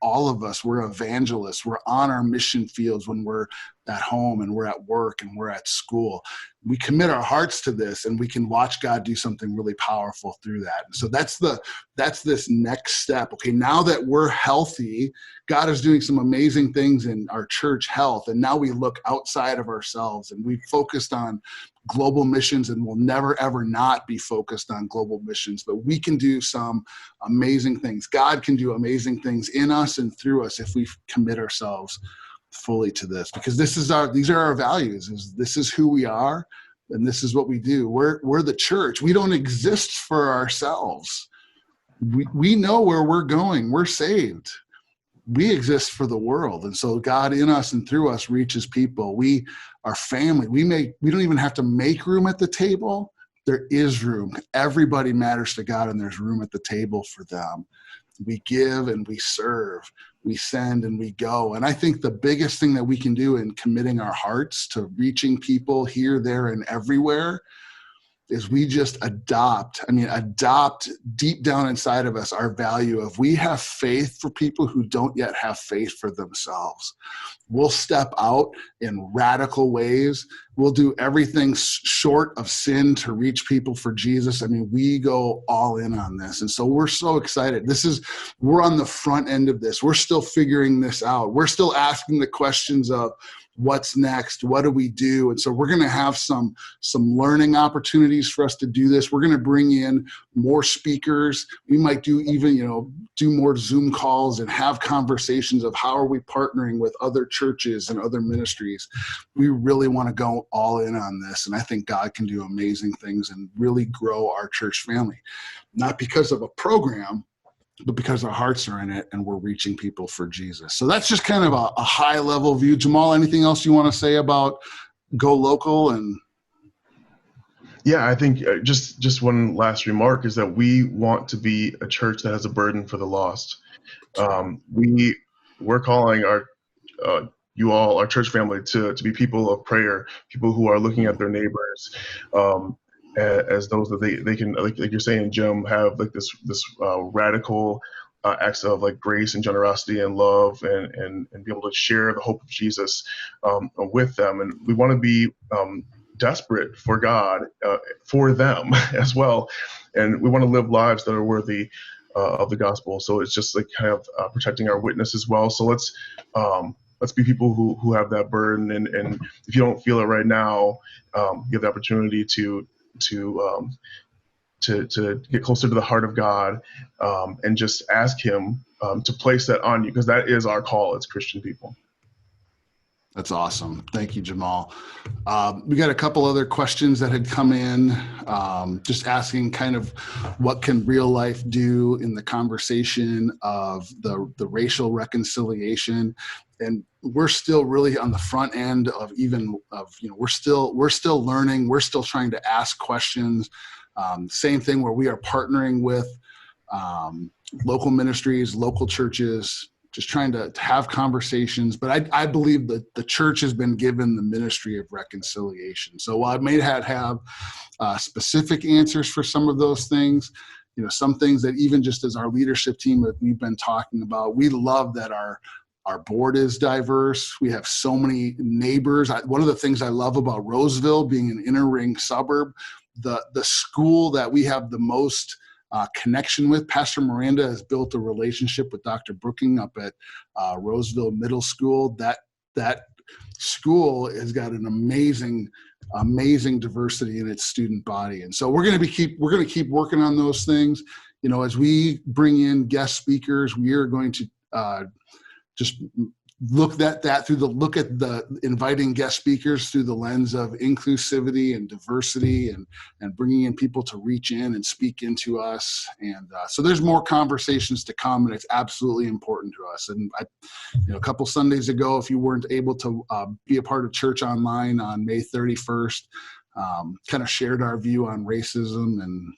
all of us. We're evangelists. We're on our mission fields when we're at home and we're at work and we're at school. We commit our hearts to this, and we can watch God do something really powerful through that. And so that's this next step. Okay, now that we're healthy, God is doing some amazing things in our church health, and now we look outside of ourselves, and we've focused on global missions, and we'll never ever not be focused on global missions. But we can do some amazing things. God can do amazing things in us and through us if we commit ourselves fully to this, because these are our values. This is who we are, and this is what we do. We're the church. We don't exist for ourselves. We know where we're going. We're saved. we exist for the world. And so God in us and through us reaches people. We are family. We don't even have to make room at the table. There is room. Everybody matters to God, and there's room at the table for them. We give and we serve. We send and we go. And I think the biggest thing that we can do in committing our hearts to reaching people here, there, and everywhere is we just adopt deep down inside of us our value of we have faith for people who don't yet have faith for themselves. We'll step out in radical ways. We'll do everything short of sin to reach people for Jesus. I mean, we go all in on this. And so we're so excited. We're on the front end of this. We're still figuring this out. We're still asking the questions of, what's next? What do we do? And so we're going to have some learning opportunities for us to do this. We're going to bring in more speakers. We might do more Zoom calls and have conversations of how are we partnering with other churches and other ministries. We really want to go all in on this. And I think God can do amazing things and really grow our church family, not because of a program, but because our hearts are in it and we're reaching people for Jesus. So that's just kind of a high level view. Jamal, anything else you want to say about Go Local? And yeah, I think just one last remark is that we want to be a church that has a burden for the lost. We're calling our church family to be people of prayer, people who are looking at their neighbors as those that they can, like you're saying, Jim, have like this radical acts of like grace and generosity and love and be able to share the hope of Jesus with them. And we want to be desperate for God for them as well. And we want to live lives that are worthy of the gospel. So it's just like kind of protecting our witness as well. So let's be people who have that burden. And if you don't feel it right now, you have the opportunity to get closer to the heart of God and just ask him to place that on you, because that is our call as Christian people. That's awesome. Thank you, Jamal. We got a couple other questions that had come in, just asking kind of what can real life do in the conversation of the racial reconciliation. And we're still really on the front end of we're still learning. We're still trying to ask questions. Same thing where we are partnering with local ministries, local churches, just trying to have conversations. But I believe that the church has been given the ministry of reconciliation. So while I may not have specific answers for some of those things, some things that even just as our leadership team that we've been talking about, we love that our board is diverse. We have so many neighbors. One of the things I love about Roseville being an inner ring suburb, the school that we have the most connection with, Pastor Miranda has built a relationship with Dr. Brooking up at Roseville Middle School. That school has got an amazing diversity in its student body. And so we're going to keep working on those things. As we bring in guest speakers, we are going to just look at the inviting guest speakers through the lens of inclusivity and diversity and bringing in people to reach in and speak into us. And so there's more conversations to come, and it's absolutely important to us. And a couple Sundays ago, if you weren't able to be a part of Church Online on May 31st, kind of shared our view on racism, and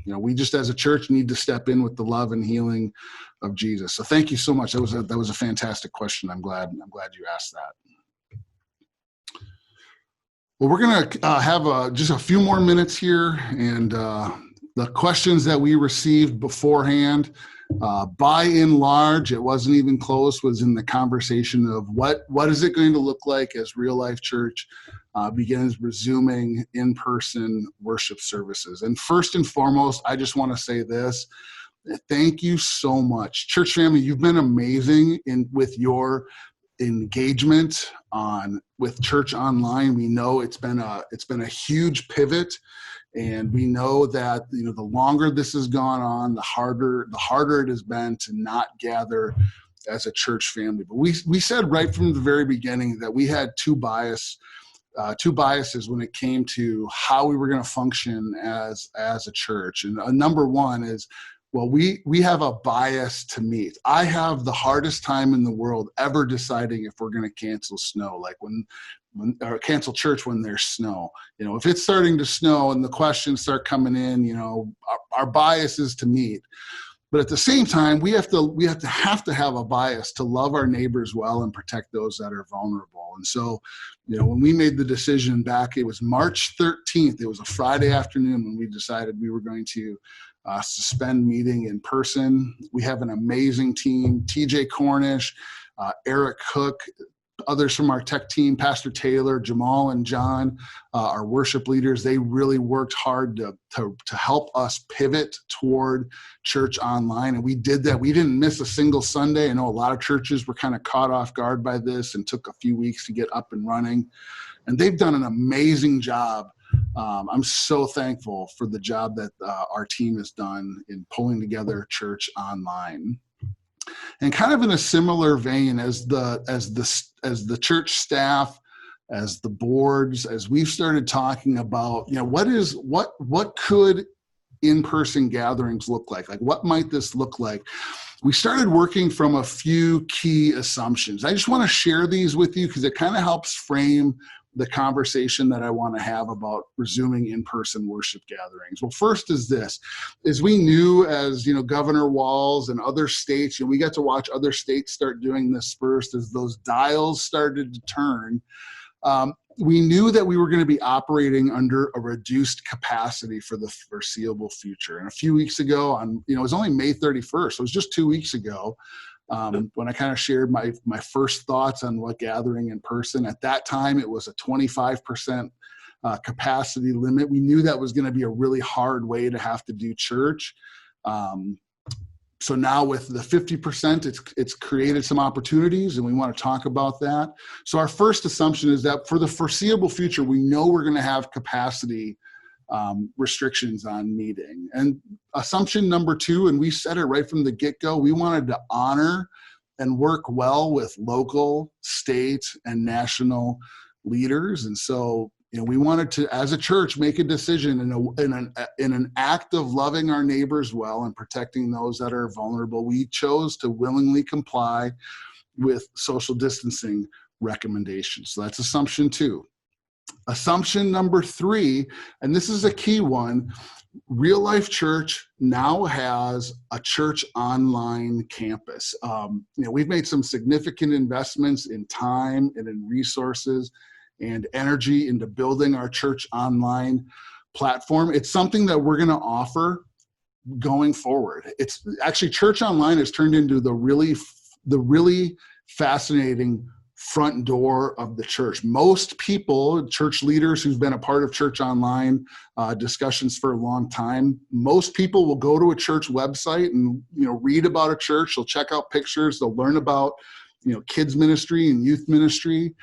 we just as a church need to step in with the love and healing of Jesus. So thank you so much. That was a fantastic question. I'm glad you asked that. Well, we're going to have just a few more minutes here, and the questions that we received beforehand, by and large, it wasn't even close, was in the conversation of what is it going to look like as Real Life Church begins resuming in-person worship services. And first and foremost, I just want to say this. Thank you so much. Church family, you've been amazing with your engagement with Church Online. We know it's been a huge pivot, and we know that the longer this has gone on, the harder it has been to not gather as a church family. But we said right from the very beginning that we had two biases when it came to how we were going to function as a church. And number one is well, we have a bias to meet. I have the hardest time in the world ever deciding if we're going to cancel snow, like when or cancel church when there's snow. You know, if it's starting to snow and the questions start coming in, you know, our bias is to meet. But at the same time, we have to have a bias to love our neighbors well and protect those that are vulnerable. And so, you know, when we made the decision back, it was March 13th. It was a Friday afternoon when we decided we were going to suspend meeting in person. We have an amazing team: TJ Cornish, Eric Cook, others from our tech team, Pastor Taylor, Jamal, and John, our worship leaders. They really worked hard to help us pivot toward church online. And we did that. We didn't miss a single Sunday. I know a lot of churches were kind of caught off guard by this and took a few weeks to get up and running. And they've done an amazing job. I'm so thankful for the job that our team has done in pulling together church online. And kind of in a similar vein as the church staff, as the boards, as we've started talking about, you know, what could in-person gatherings look like? Like, what might this look like? We started working from a few key assumptions. I just want to share these with you because it kind of helps frame the conversation that I want to have about resuming in-person worship gatherings. Well, first is this, is we knew, as you know, Governor Walz and other states, you know, we got to watch other states start doing this first as those dials started to turn. We knew that we were going to be operating under a reduced capacity for the foreseeable future. And a few weeks ago, it was only May 31st. It was just 2 weeks ago. When I kind of shared my first thoughts on what gathering in person. At that time, it was a 25% capacity limit. We knew that was going to be a really hard way to have to do church. So now with the 50%, it's created some opportunities, and we want to talk about that. So our first assumption is that for the foreseeable future, we know we're going to have capacity restrictions on meeting. And assumption number two, and we said it right from the get-go, we wanted to honor and work well with local, state, and national leaders. And so, you know, we wanted to, as a church, make a decision in an act of loving our neighbors well and protecting those that are vulnerable. We chose to willingly comply with social distancing recommendations. So that's assumption two. Assumption number three, and this is a key one, Real Life Church now has a church online campus. We've made some significant investments in time and in resources and energy into building our church online platform. It's something that we're going to offer going forward. It's actually, church online has turned into the really fascinating front door of the church. Most people, church leaders who've been a part of church online discussions for a long time, most people will go to a church website and, you know, read about a church. They'll check out pictures. They'll learn about, you know, kids ministry and youth ministry.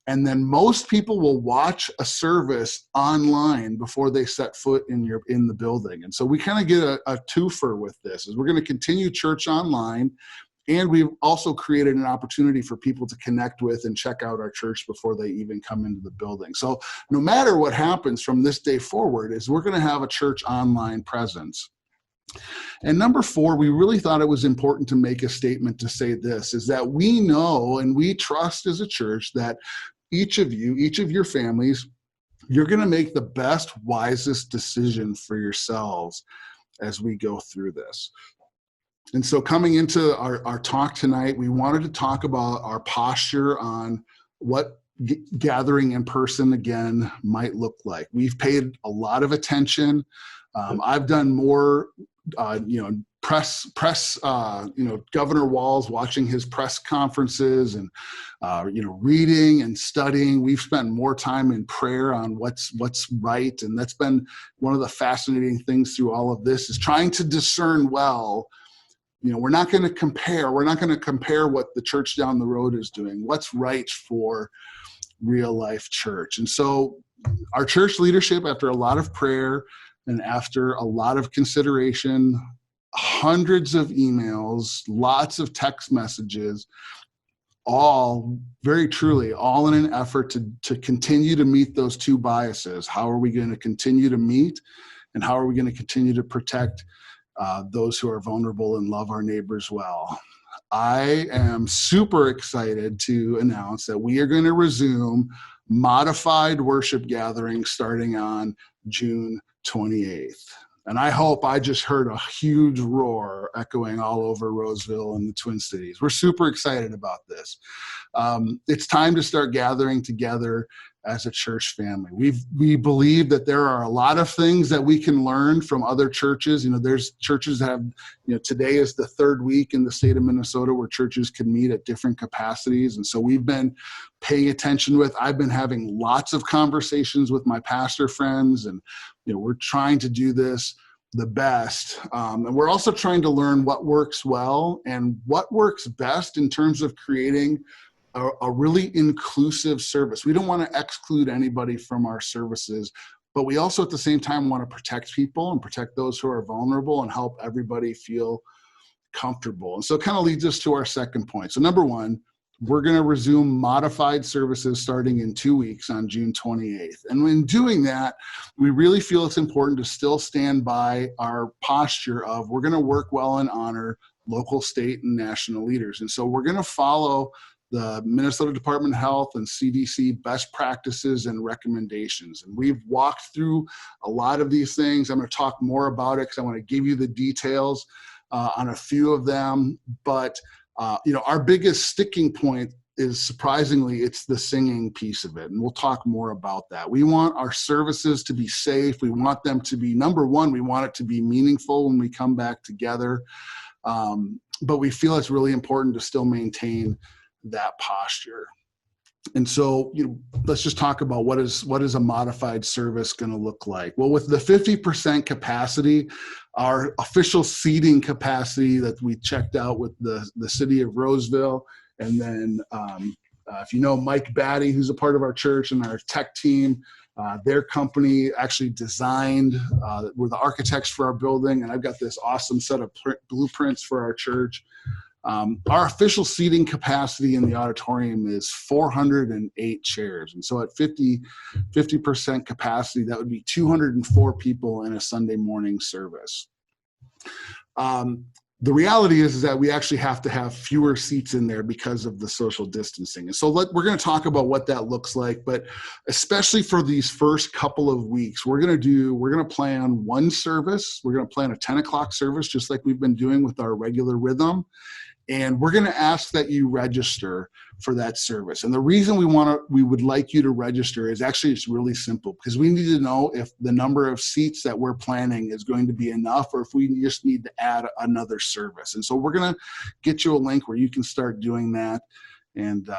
And then most people will watch a service online before they set foot in the building. And so we kind of get a twofer with this, is we're going to continue church online. And we've also created an opportunity for people to connect with and check out our church before they even come into the building. So no matter what happens from this day forward, is we're going to have a church online presence. And number four, we really thought it was important to make a statement to say this, is that we know and we trust as a church that each of your families, you're going to make the best, wisest decision for yourselves as we go through this. And so coming into our talk tonight, we wanted to talk about our posture on what gathering in person again might look like. We've paid a lot of attention. I've done more, press, Governor Walz, watching his press conferences and, reading and studying. We've spent more time in prayer on what's right. And that's been one of the fascinating things through all of this, is trying to discern well. You know, we're not going to compare what the church down the road is doing. What's right for Real Life Church? And so our church leadership, after a lot of prayer and after a lot of consideration, hundreds of emails, lots of text messages, all very truly, all in an effort to continue to meet those two biases. How are we going to continue to meet, and how are we going to continue to protect those who are vulnerable and love our neighbors well. I am super excited to announce that we are going to resume modified worship gatherings starting on June 28th. And I hope I just heard a huge roar echoing all over Roseville and the Twin Cities. We're super excited about this. It's time to start gathering together as a church family. We believe that there are a lot of things that we can learn from other churches. There's churches that have, today is the third week in the state of Minnesota where churches can meet at different capacities. And so we've been paying attention I've been having lots of conversations with my pastor friends, and, we're trying to do this the best. And we're also trying to learn what works well and what works best in terms of creating a really inclusive service. We don't want to exclude anybody from our services, but we also at the same time want to protect people and protect those who are vulnerable and help everybody feel comfortable. And so it kind of leads us to our second point. So number one, we're going to resume modified services starting in 2 weeks on June 28th. And when doing that, we really feel it's important to still stand by our posture of we're going to work well and honor local, state, and national leaders. And so we're going to follow the Minnesota Department of Health and CDC best practices and recommendations. And we've walked through a lot of these things. I'm going to talk more about it because I want to give you the details on a few of them. But our biggest sticking point is, surprisingly, it's the singing piece of it. And we'll talk more about that. We want our services to be safe. We want them to be, number one, we want it to be meaningful when we come back together. But we feel it's really important to still maintain that posture. And so, let's just talk about what is a modified service going to look like. Well, with the 50% capacity, our official seating capacity that we checked out with the city of Roseville, and then if you know Mike Batty, who's a part of our church and our tech team, their company actually designed, we're the architects for our building, and I've got this awesome set of blueprints for our church. Our official seating capacity in the auditorium is 408 chairs. And so at 50% capacity, that would be 204 people in a Sunday morning service. The reality is that we actually have to have fewer seats in there because of the social distancing. And so we're going to talk about what that looks like, but especially for these first couple of weeks, we're going to plan one service. We're going to plan a 10 o'clock service, just like we've been doing with our regular rhythm. And we're going to ask that you register for that service. And the reason we would like you to register is actually it's really simple, because we need to know if the number of seats that we're planning is going to be enough, or if we just need to add another service. And so we're going to get you a link where you can start doing that. And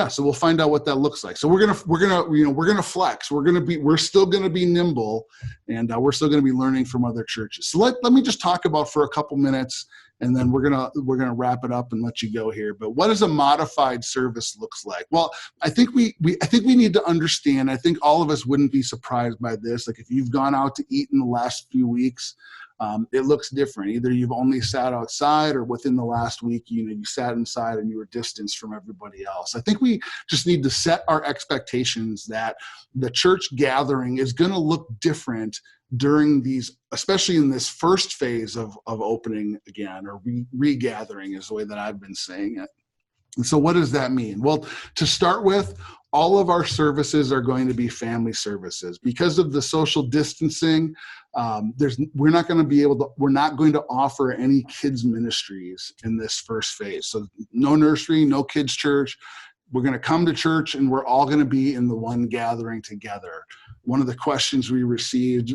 so we'll find out what that looks like. So we're gonna flex. We're still gonna be nimble, and we're still gonna be learning from other churches. So let me just talk about for a couple minutes, and then we're gonna wrap it up and let you go here. But what does a modified service looks like? Well, I think we need to understand. I think all of us wouldn't be surprised by this. Like if you've gone out to eat in the last few weeks, it looks different. Either you've only sat outside, or within the last week, you sat inside and you were distanced from everybody else. I think we just need to set our expectations that the church gathering is going to look different during these, especially in this first phase of opening again, or regathering is the way that I've been saying it. And so what does that mean? Well, to start with, all of our services are going to be family services. Because of the social distancing, we're not going to offer any kids ministries in this first phase. So no nursery, no kids church. We're going to come to church, and we're all going to be in the one gathering together. One of the questions we received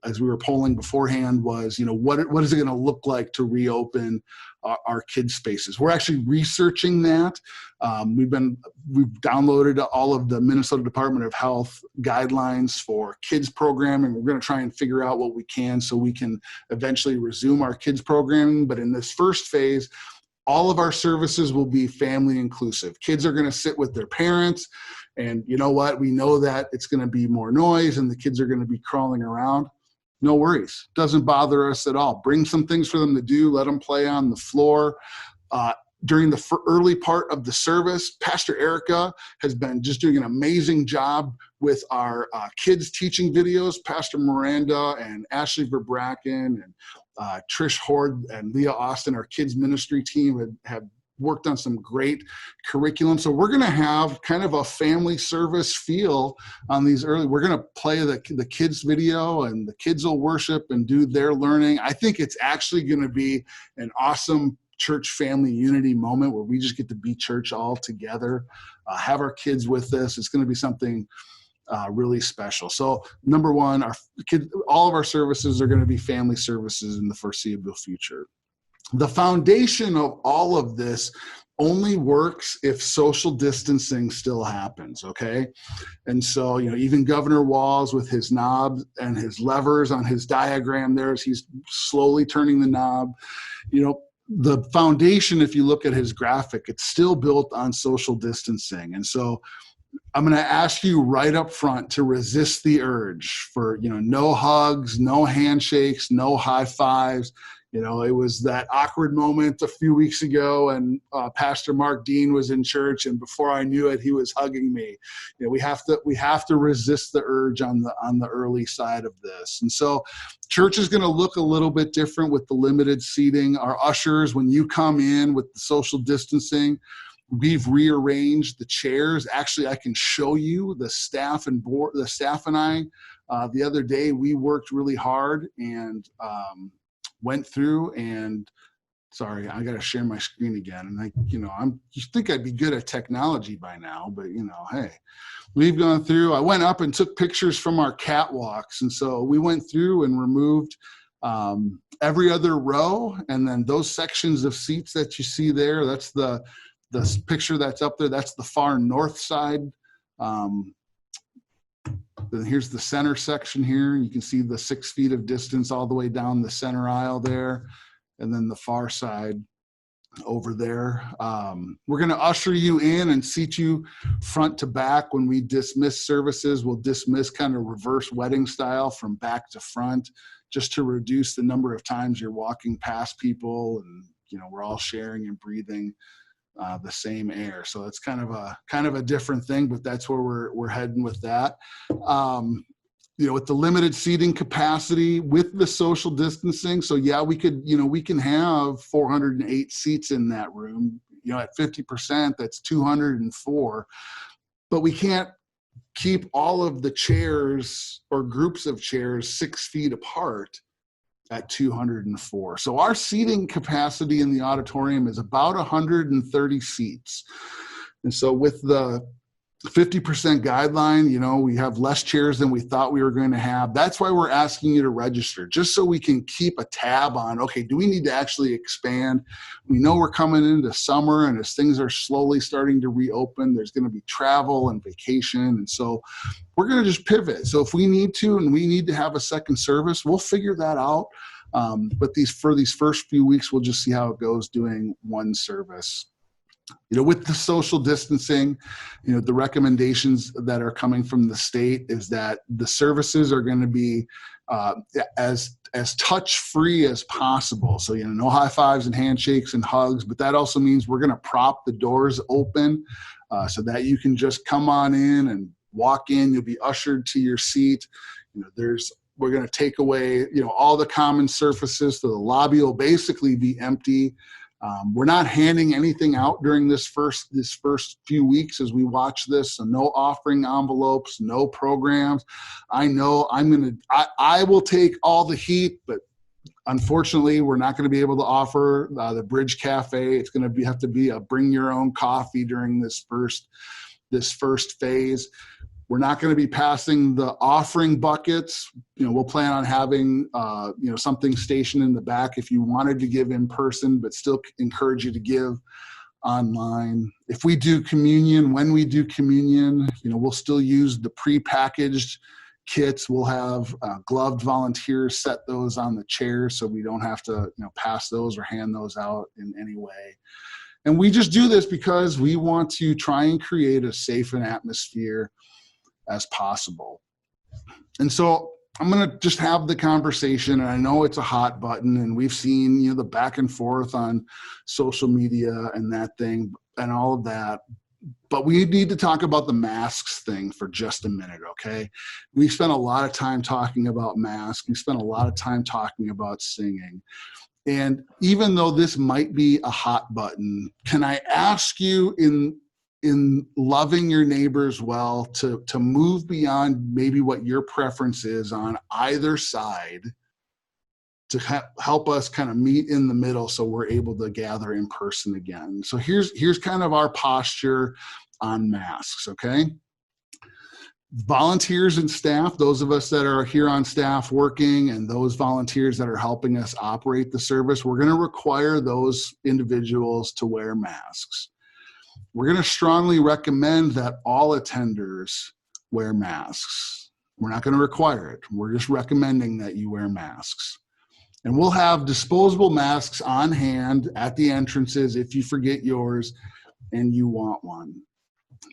as we were polling beforehand was, what is it going to look like to reopen our kids spaces? We're actually researching that. We've downloaded all of the Minnesota Department of Health guidelines for kids programming. We're going to try and figure out what we can so we can eventually resume our kids programming. But in this first phase, all of our services will be family inclusive. Kids are going to sit with their parents, and you know what? We know that it's going to be more noise and the kids are going to be crawling around. No worries. Doesn't bother us at all. Bring some things for them to do. Let them play on the floor. during the early part of the service. Pastor Erica has been just doing an amazing job with our kids teaching videos. Pastor Miranda and Ashley Verbracken and Trish Horde and Leah Austin, our kids ministry team, have worked on some great curriculum. So we're going to have kind of a family service feel on these early. We're going to play the kids video, and the kids will worship and do their learning. I think it's actually going to be an awesome church family unity moment where we just get to be church all together, have our kids with us. It's going to be something really special. So number one, all of our services are going to be family services in the foreseeable future. The foundation of all of this only works if social distancing still happens, okay? And so, even Governor Walz with his knobs and his levers on his diagram there as he's slowly turning the knob, the foundation, if you look at his graphic, it's still built on social distancing. And so I'm going to ask you right up front to resist the urge for, no hugs, no handshakes, no high fives. It was that awkward moment a few weeks ago, and Pastor Mark Dean was in church, and before I knew it, he was hugging me. We have to resist the urge on the early side of this. And so church is going to look a little bit different with the limited seating. Our ushers, when you come in with the social distancing, we've rearranged the chairs. Actually, I can show you the staff and I, the other day, we worked really hard and went through and sorry, I got to share my screen again. And you think I'd be good at technology by now, but hey, we've gone through, I went up and took pictures from our catwalks. And so we went through and removed every other row. And then those sections of seats that you see there, that's the picture that's up there. That's the far north side. Then here's the center section here. You can see the 6 feet of distance all the way down the center aisle there. And then the far side over there. We're going to usher you in and seat you front to back. When we dismiss services, we'll dismiss kind of reverse wedding style from back to front, just to reduce the number of times you're walking past people, and we're all sharing and breathing the same air. So it's kind of a different thing, but that's where we're heading with that. With the limited seating capacity, with the social distancing. So yeah, we can have 408 seats in that room. At 50%, that's 204, but we can't keep all of the chairs or groups of chairs 6 feet apart at 204. So our seating capacity in the auditorium is about 130 seats. And so with the 50% guideline, we have less chairs than we thought we were going to have. That's why we're asking you to register, just so we can keep a tab on, okay, do we need to actually expand? We know we're coming into summer, and as things are slowly starting to reopen, there's going to be travel and vacation. And so we're going to just pivot. So if we need to, and we need to have a second service, we'll figure that out. But for these first few weeks, we'll just see how it goes doing one service. With the social distancing, the recommendations that are coming from the state is that the services are going to be as touch-free as possible. So, no high fives and handshakes and hugs, but that also means we're going to prop the doors open so that you can just come on in and walk in. You'll be ushered to your seat. We're going to take away, all the common surfaces, so the lobby will basically be empty. We're not handing anything out during this first few weeks as we watch this. So no offering envelopes, no programs. I know I will take all the heat, but unfortunately, we're not going to be able to offer the Bridge Cafe. It's going to have to be a bring your own coffee during this first phase. We're not going to be passing the offering buckets. We'll plan on having, something stationed in the back if you wanted to give in person, but still encourage you to give online. If we do communion, when we do communion, we'll still use the prepackaged kits. We'll have gloved volunteers set those on the chairs so we don't have to, pass those or hand those out in any way. And we just do this because we want to try and create a safe atmosphere as possible. And so I'm going to just have the conversation. And I know it's a hot button, and we've seen, you know, the back and forth on social media and that thing and all of that. But we need to talk about the masks thing for just a minute, okay? We spent a lot of time talking about masks. We spent a lot of time talking about singing. And even though this might be a hot button, can I ask you in loving your neighbors well to move beyond maybe what your preference is on either side to help us kind of meet in the middle so we're able to gather in person again. So here's kind of our posture on masks, okay? Volunteers and staff, those of us that are here on staff working, and those volunteers that are helping us operate the service, we're going to require those individuals to wear masks. We're going to strongly recommend that all attenders wear masks. We're not going to require it. We're just recommending that you wear masks. And we'll have disposable masks on hand at the entrances if you forget yours and you want one.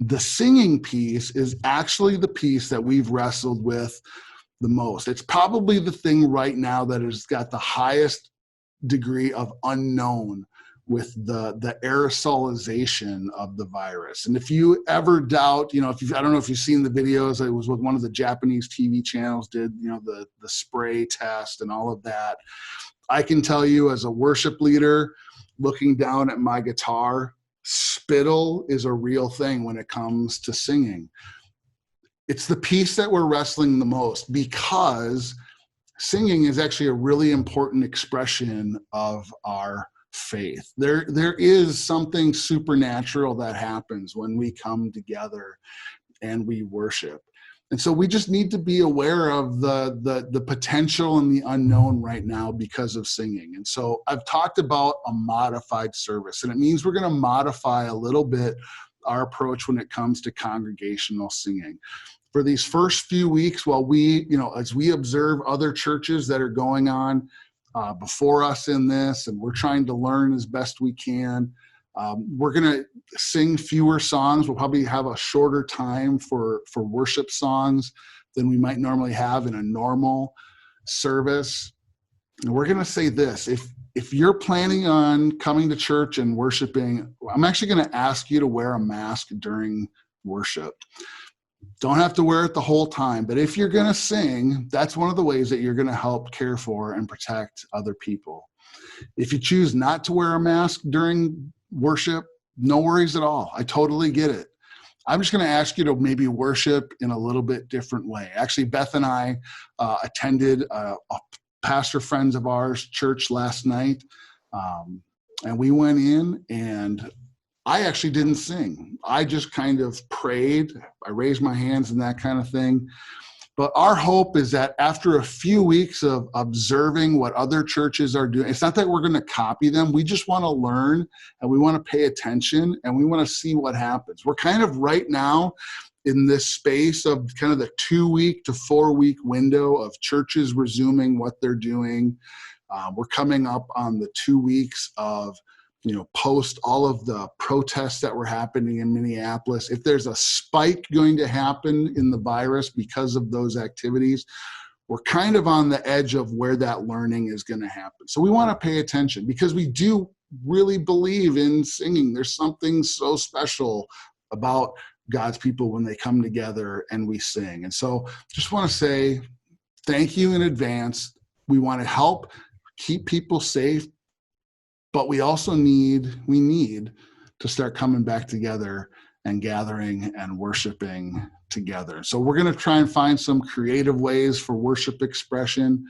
The singing piece is actually the piece that we've wrestled with the most. It's probably the thing right now that has got the highest degree of unknown with the aerosolization of the virus. And if you ever doubt, you know, I don't know if you've seen the videos, it was with one of the Japanese TV channels did, you know, the spray test and all of that. I can tell you as a worship leader, looking down at my guitar, spittle is a real thing when it comes to singing. It's the piece that we're wrestling the most, because singing is actually a really important expression of our faith. There is something supernatural that happens when we come together and we worship. And so we just need to be aware of the potential and the unknown right now because of singing. And so I've talked about a modified service, and it means we're going to modify a little bit our approach when it comes to congregational singing. For these first few weeks, while we, you know, as we observe other churches that are going on before us in this, and we're trying to learn as best we can, we're going to sing fewer songs. We'll probably have a shorter time for worship songs than we might normally have in a normal service. And we're going to say this: if you're planning on coming to church and worshiping, I'm actually going to ask you to wear a mask during worship. Don't have to wear it the whole time, but if you're going to sing, that's one of the ways that you're going to help care for and protect other people. If you choose not to wear a mask during worship, no worries at all. I totally get it. I'm just going to ask you to maybe worship in a little bit different way. Actually, Beth and I attended a pastor friends of ours church last night, and we went in, and I actually didn't sing. I just kind of prayed. I raised my hands and that kind of thing. But our hope is that after a few weeks of observing what other churches are doing, it's not that we're going to copy them. We just want to learn, and we want to pay attention, and we want to see what happens. We're kind of right now in this space of kind of the 2-week to 4-week window of churches resuming what they're doing. We're coming up on the 2 weeks of, you know, post all of the protests that were happening in Minneapolis. If there's a spike going to happen in the virus because of those activities, we're kind of on the edge of where that learning is going to happen. So we want to pay attention, because we do really believe in singing. There's something so special about God's people when they come together and we sing. And so just want to say thank you in advance. We want to help keep people safe, but we also need to start coming back together and gathering and worshiping together. So we're going to try and find some creative ways for worship expression.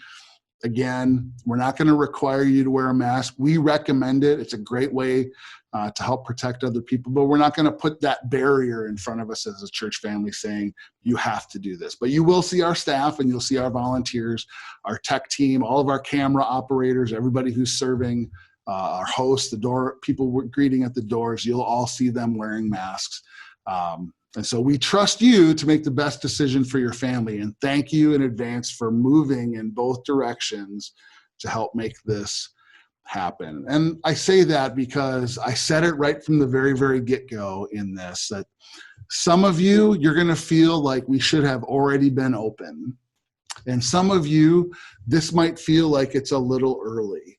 Again, we're not going to require you to wear a mask. We recommend it. It's a great way to help protect other people, but we're not going to put that barrier in front of us as a church family saying you have to do this. But you will see our staff, and you'll see our volunteers, our tech team, all of our camera operators, everybody who's serving, our hosts, the door, people greeting at the doors. You'll all see them wearing masks. And so we trust you to make the best decision for your family. And thank you in advance for moving in both directions to help make this happen. And I say that because I said it right from the very, very get-go in this, that some of you, you're going to feel like we should have already been open. And some of you, this might feel like it's a little early.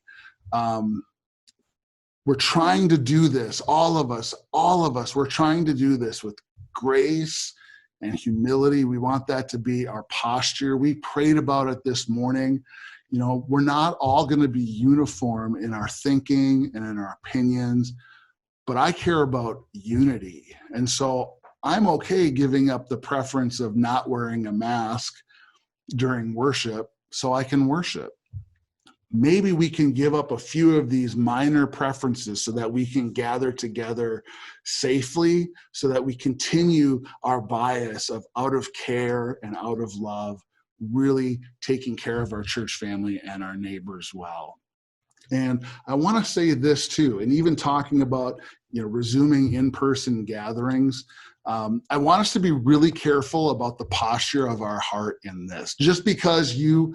We're trying to do this, all of us, we're trying to do this with grace and humility. We want that to be our posture. We prayed about it this morning. You know, we're not all going to be uniform in our thinking and in our opinions, but I care about unity. And so I'm okay giving up the preference of not wearing a mask during worship so I can worship. Maybe we can give up a few of these minor preferences so that we can gather together safely, so that we continue our bias of out of care and out of love, really taking care of our church family and our neighbors well. And I want to say this too, and even talking about, you know, resuming in-person gatherings, I want us to be really careful about the posture of our heart in this. Just because you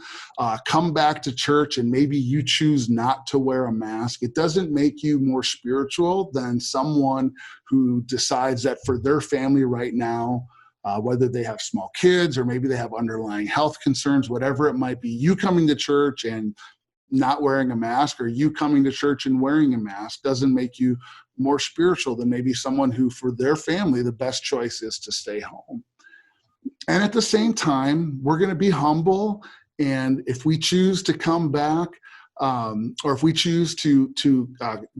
come back to church and maybe you choose not to wear a mask, it doesn't make you more spiritual than someone who decides that for their family right now, whether they have small kids or maybe they have underlying health concerns, whatever it might be, you coming to church and not wearing a mask, or you coming to church and wearing a mask, doesn't make you more spiritual than maybe someone who, for their family, the best choice is to stay home. And at the same time, we're going to be humble. And if we choose to come back, or if we choose to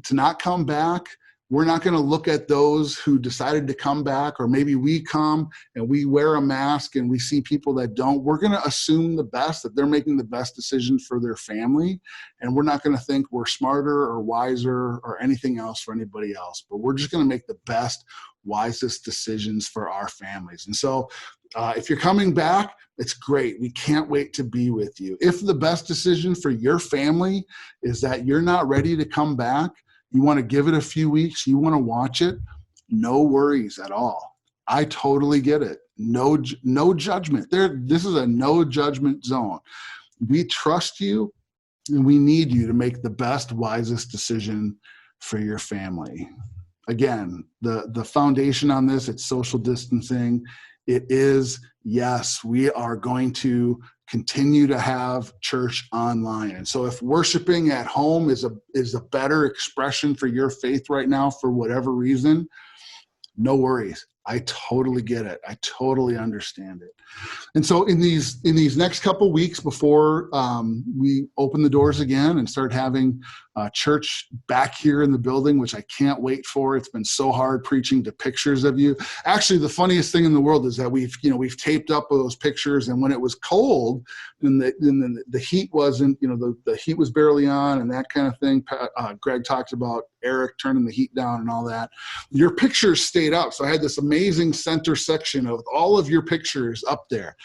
not come back, we're not going to look at those who decided to come back, or maybe we come and we wear a mask and we see people that don't. We're going to assume the best, that they're making the best decision for their family. And we're not going to think we're smarter or wiser or anything else for anybody else, but we're just going to make the best, wisest decisions for our families. And so if you're coming back, it's great. We can't wait to be with you. If the best decision for your family is that you're not ready to come back, you want to give it a few weeks, you want to watch it, no worries at all. I totally get it. No judgment. This is a no judgment zone. We trust you, and we need you to make the best, wisest decision for your family. Again, the foundation on this, it's social distancing. It is, yes, we are going to continue to have church online. And so if worshiping at home is a better expression for your faith right now, for whatever reason, no worries. I totally get it. I totally understand it. And so in these next couple weeks before we open the doors again and start having church back here in the building, which I can't wait for. It's been so hard preaching to pictures of you. Actually, the funniest thing in the world is that we've taped up those pictures, and when it was cold and the heat wasn't, the heat was barely on and that kind of thing. Greg talked about Eric turning the heat down and all that. Your pictures stayed up. So I had this amazing center section of all of your pictures up there.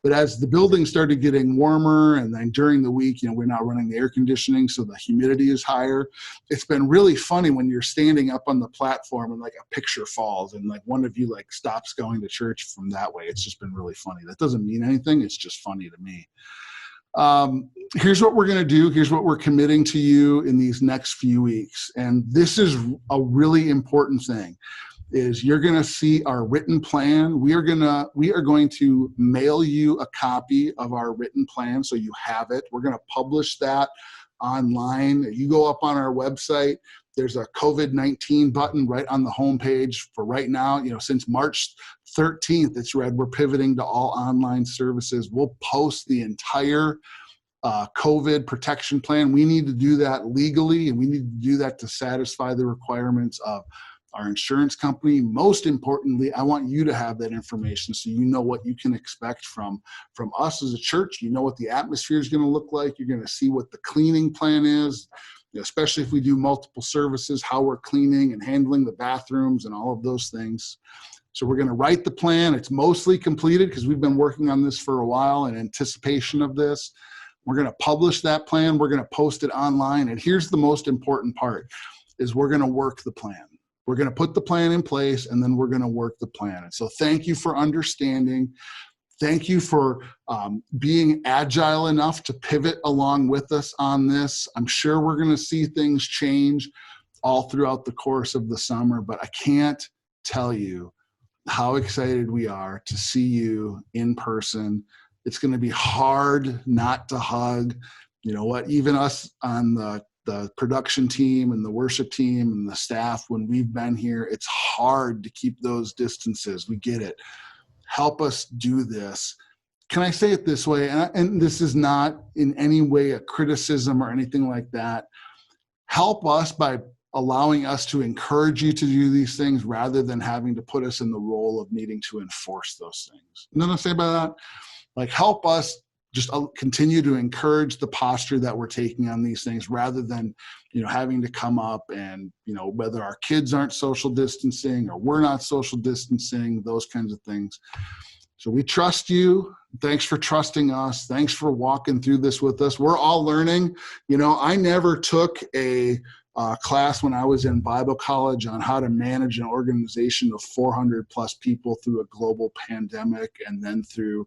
But as the building started getting warmer, and then during the week, we're not running the air conditioning, so the humidity is higher. It's been really funny when you're standing up on the platform and like a picture falls and like one of you like stops going to church from that way. It's just been really funny. That doesn't mean anything. It's just funny to me. Here's what we're going to do. Here's what we're committing to you in these next few weeks. And this is a really important thing. Is you're going to see our written plan. We are going to mail you a copy of our written plan so you have it. We're going to publish that online. You go up on our website, there's a COVID-19 button right on the homepage. For right now, since March 13th, it's read we're pivoting to all online services. We'll post the entire COVID protection plan. We need to do that legally, and we need to do that to satisfy the requirements of our insurance company. Most importantly, I want you to have that information so you know what you can expect from us as a church. You know what the atmosphere is going to look like. You're going to see what the cleaning plan is, especially if we do multiple services, how we're cleaning and handling the bathrooms and all of those things. So we're going to write the plan. It's mostly completed because we've been working on this for a while in anticipation of this. We're going to publish that plan. We're going to post it online. And here's the most important part, is we're going to work the plan. We're going to put the plan in place, and then we're going to work the plan. And so thank you for understanding. Thank you for being agile enough to pivot along with us on this. I'm sure we're going to see things change all throughout the course of the summer, but I can't tell you how excited we are to see you in person It's going to be hard not to hug. You know what? Even us on the production team and the worship team and the staff, when we've been here, it's hard to keep those distances. We get it. Help us do this. Can I say it this way? And this is not in any way a criticism or anything like that. Help us by allowing us to encourage you to do these things rather than having to put us in the role of needing to enforce those things. You know what I'm saying about that? Like, help us just continue to encourage the posture that we're taking on these things rather than, you know, having to come up and, you know, whether our kids aren't social distancing or we're not social distancing, those kinds of things. So we trust you. Thanks for trusting us. Thanks for walking through this with us. We're all learning. You know, I never took a class when I was in Bible college on how to manage an organization of 400 plus people through a global pandemic, and then through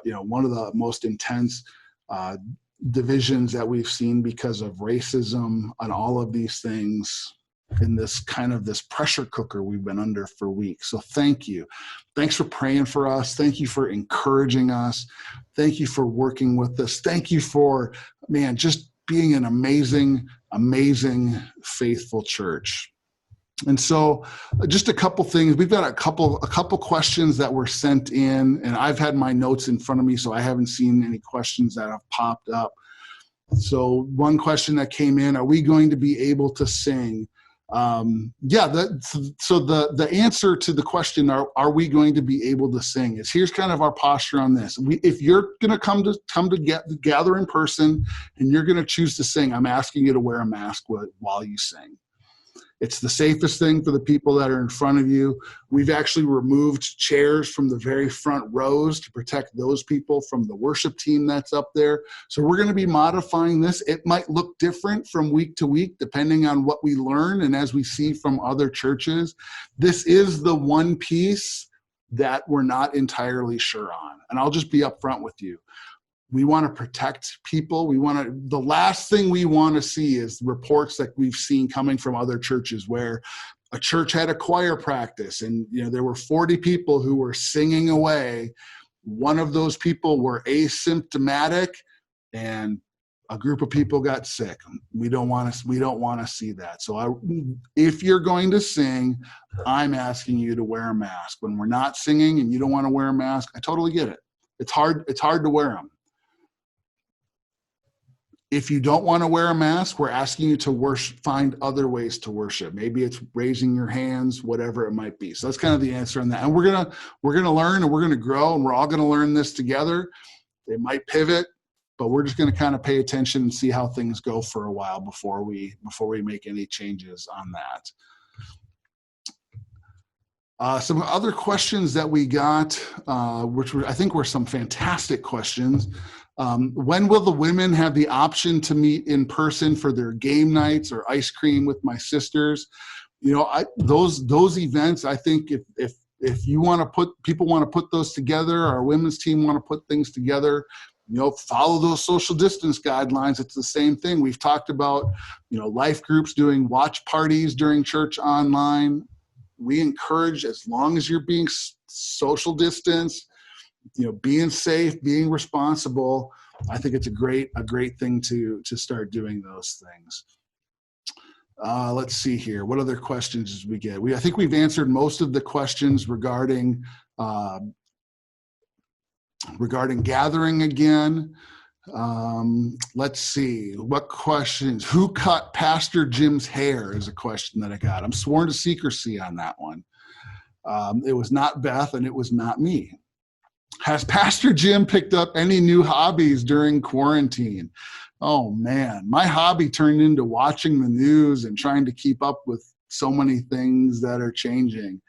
you know, one of the most intense divisions that we've seen because of racism and all of these things in this kind of this pressure cooker we've been under for weeks. So thank you. Thanks for praying for us. Thank you for encouraging us. Thank you for working with us. Thank you for, man, just being an amazing, amazing, faithful church. And so just a couple things. We've got a couple questions that were sent in, and I've had my notes in front of me, so I haven't seen any questions that have popped up. So one question that came in, are we going to be able to sing? Yeah, so the answer to the question, are we going to be able to sing, is here's kind of our posture on this. If you're going to come to gather in person and you're going to choose to sing, I'm asking you to wear a mask while you sing. It's the safest thing for the people that are in front of you. We've actually removed chairs from the very front rows to protect those people from the worship team that's up there. So we're going to be modifying this. It might look different from week to week, depending on what we learn and as we see from other churches. This is the one piece that we're not entirely sure on. And I'll just be upfront with you. We want to protect people. The last thing we want to see is reports that we've seen coming from other churches where a church had a choir practice and, you know, there were 40 people who were singing away. One of those people were asymptomatic and a group of people got sick. We don't want to see that. So if you're going to sing, I'm asking you to wear a mask. When we're not singing and you don't want to wear a mask, I totally get it. It's hard to wear them. If you don't want to wear a mask, we're asking you to find other ways to worship. Maybe it's raising your hands, whatever it might be. So that's kind of the answer on that. And we're gonna learn and we're gonna grow and we're all gonna learn this together. It might pivot, but we're just gonna kind of pay attention and see how things go for a while before we make any changes on that. Some other questions that we got, which I think were some fantastic questions. When will the women have the option to meet in person for their game nights or ice cream with my sisters? You know, those events, I think if you want to people want to put those together, our women's team want to put things together, you know, follow those social distance guidelines. It's the same thing. We've talked about, you know, life groups doing watch parties during church online. We encourage, as long as you're being social distance, you know, being safe, being responsible, I think it's a great thing to start doing those things. Let's see here. What other questions did we get? I think we've answered most of the questions regarding gathering again. Let's see. What questions? Who cut Pastor Jim's hair is a question that I got. I'm sworn to secrecy on that one. It was not Beth and it was not me. Has Pastor Jim picked up any new hobbies during quarantine? Oh man, my hobby turned into watching the news and trying to keep up with so many things that are changing.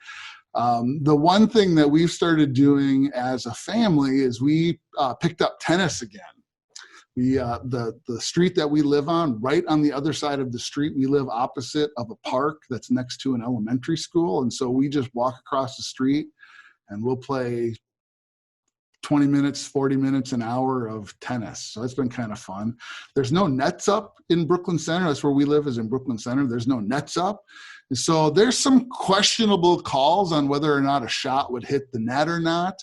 The one thing that we've started doing as a family is we picked up tennis again. The street that we live on, right on the other side of the street, we live opposite of a park that's next to an elementary school. And so we just walk across the street and we'll play 20 minutes, 40 minutes, an hour of tennis. So it's been kind of fun. There's no nets up in Brooklyn Center. That's where we live, is in Brooklyn Center. There's no nets up. And so there's some questionable calls on whether or not a shot would hit the net or not.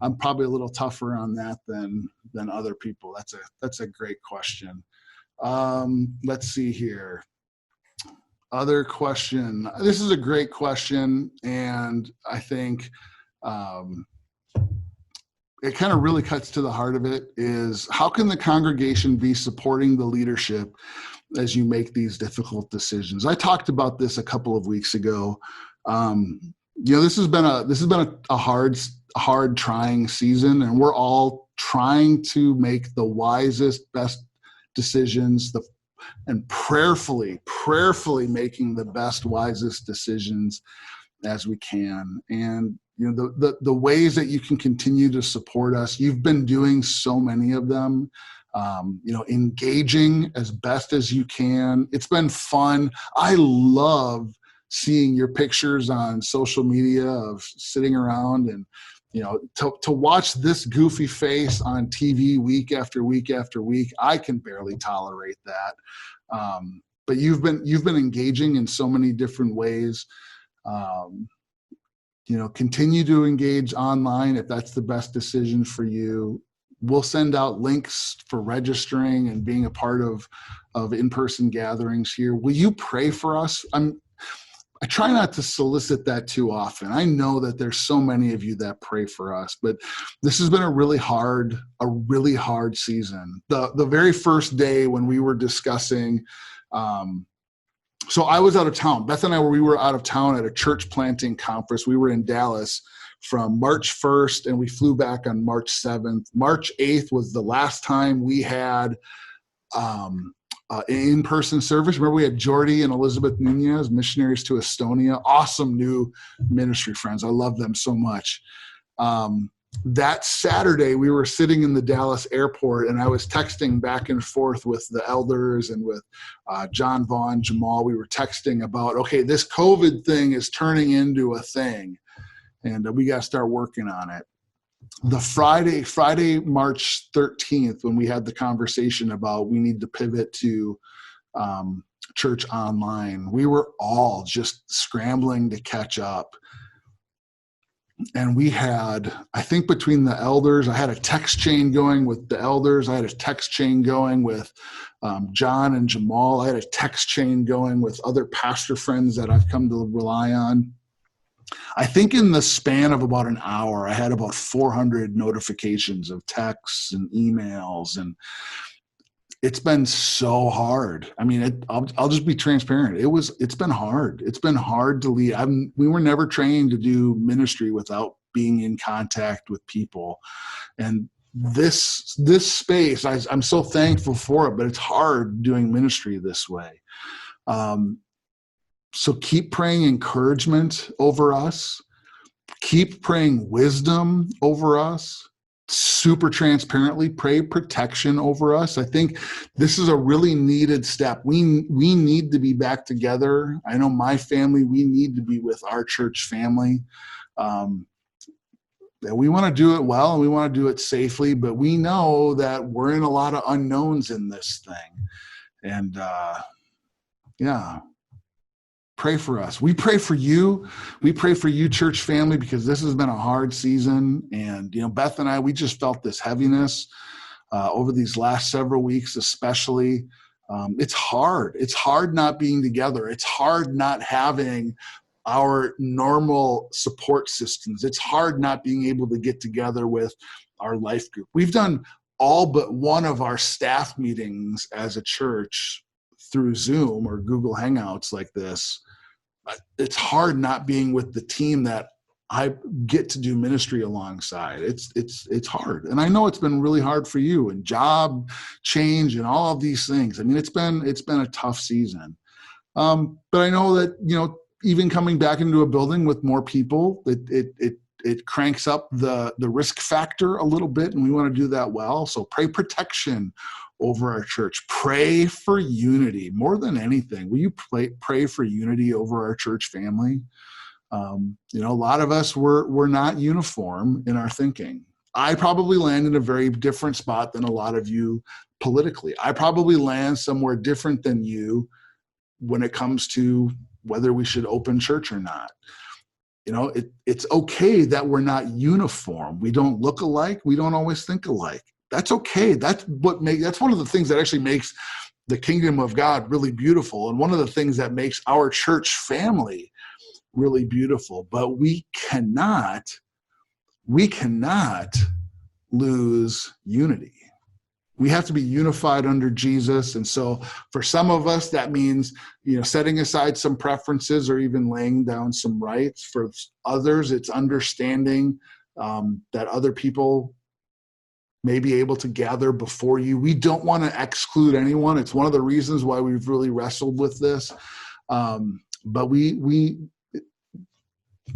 I'm probably a little tougher on that than other people. That's a great question. Let's see here. Other question. This is a great question, and I think it kind of really cuts to the heart of it. Is how can the congregation be supporting the leadership as you make these difficult decisions? I talked about this a couple of weeks ago. This has been a hard trying season, and we're all trying to make the wisest, best decisions, and prayerfully making the best, wisest decisions as we can. And the ways that you can continue to support us, you've been doing so many of them. Engaging as best as you can. It's been fun. I love seeing your pictures on social media of sitting around and to watch this goofy face on TV week after week after week. I can barely tolerate that. But you've been engaging in so many different ways. Continue to engage online if that's the best decision for you. We'll send out links for registering and being a part of in-person gatherings here. Will you pray for us? I try not to solicit that too often. I know that there's so many of you that pray for us, but this has been a really hard season. The very first day when we were discussing, so I was out of town. Beth and we were out of town at a church planting conference. We were in Dallas from March 1st, and we flew back on March 7th. March 8th was the last time we had in-person service. Remember, we had Jordy and Elizabeth Nunez, missionaries to Estonia. Awesome new ministry friends. I love them so much. That Saturday, we were sitting in the Dallas airport, and I was texting back and forth with the elders and with John Vaughn, Jamal. We were texting about, okay, this COVID thing is turning into a thing, and we got to start working on it. The Friday, March 13th, when we had the conversation about we need to pivot to church online, we were all just scrambling to catch up. And we had, I think between the elders, I had a text chain going with the elders. I had a text chain going with John and Jamal. I had a text chain going with other pastor friends that I've come to rely on. I think in the span of about an hour, I had about 400 notifications of texts and emails, and it's been so hard. I mean, I'll just be transparent. It's been hard. It's been hard to lead. We were never trained to do ministry without being in contact with people, and this space, I'm so thankful for it. But it's hard doing ministry this way. So keep praying encouragement over us. Keep praying wisdom over us. Super transparently, pray protection over us. I think this is a really needed step. We need to be back together. I know my family, we need to be with our church family. We want to do it well and we want to do it safely, but we know that we're in a lot of unknowns in this thing. And pray for us. We pray for you. We pray for you, church family, because this has been a hard season. And, Beth and I, we just felt this heaviness over these last several weeks, especially. It's hard. It's hard not being together. It's hard not having our normal support systems. It's hard not being able to get together with our life group. We've done all but one of our staff meetings as a church through Zoom or Google Hangouts like this. It's hard not being with the team that I get to do ministry alongside. It's hard. And I know it's been really hard for you, and job change and all of these things. I mean, it's been a tough season. But I know that, even coming back into a building with more people, it cranks up the risk factor a little bit, and we want to do that well. So pray protection over our church. Pray for unity more than anything. Will you pray for unity over our church family? A lot of us we're not uniform in our thinking. I probably land in a very different spot than a lot of you politically. I probably land somewhere different than you when it comes to whether we should open church or not. it's okay that we're not uniform. We don't look alike. We don't always think alike. That's okay. That's one of the things that actually makes the kingdom of God really beautiful. And one of the things that makes our church family really beautiful. But we cannot lose unity. We have to be unified under Jesus. And so for some of us, that means, setting aside some preferences or even laying down some rights. For others, it's understanding that other people may be able to gather before you. We don't want to exclude anyone. It's one of the reasons why we've really wrestled with this. But we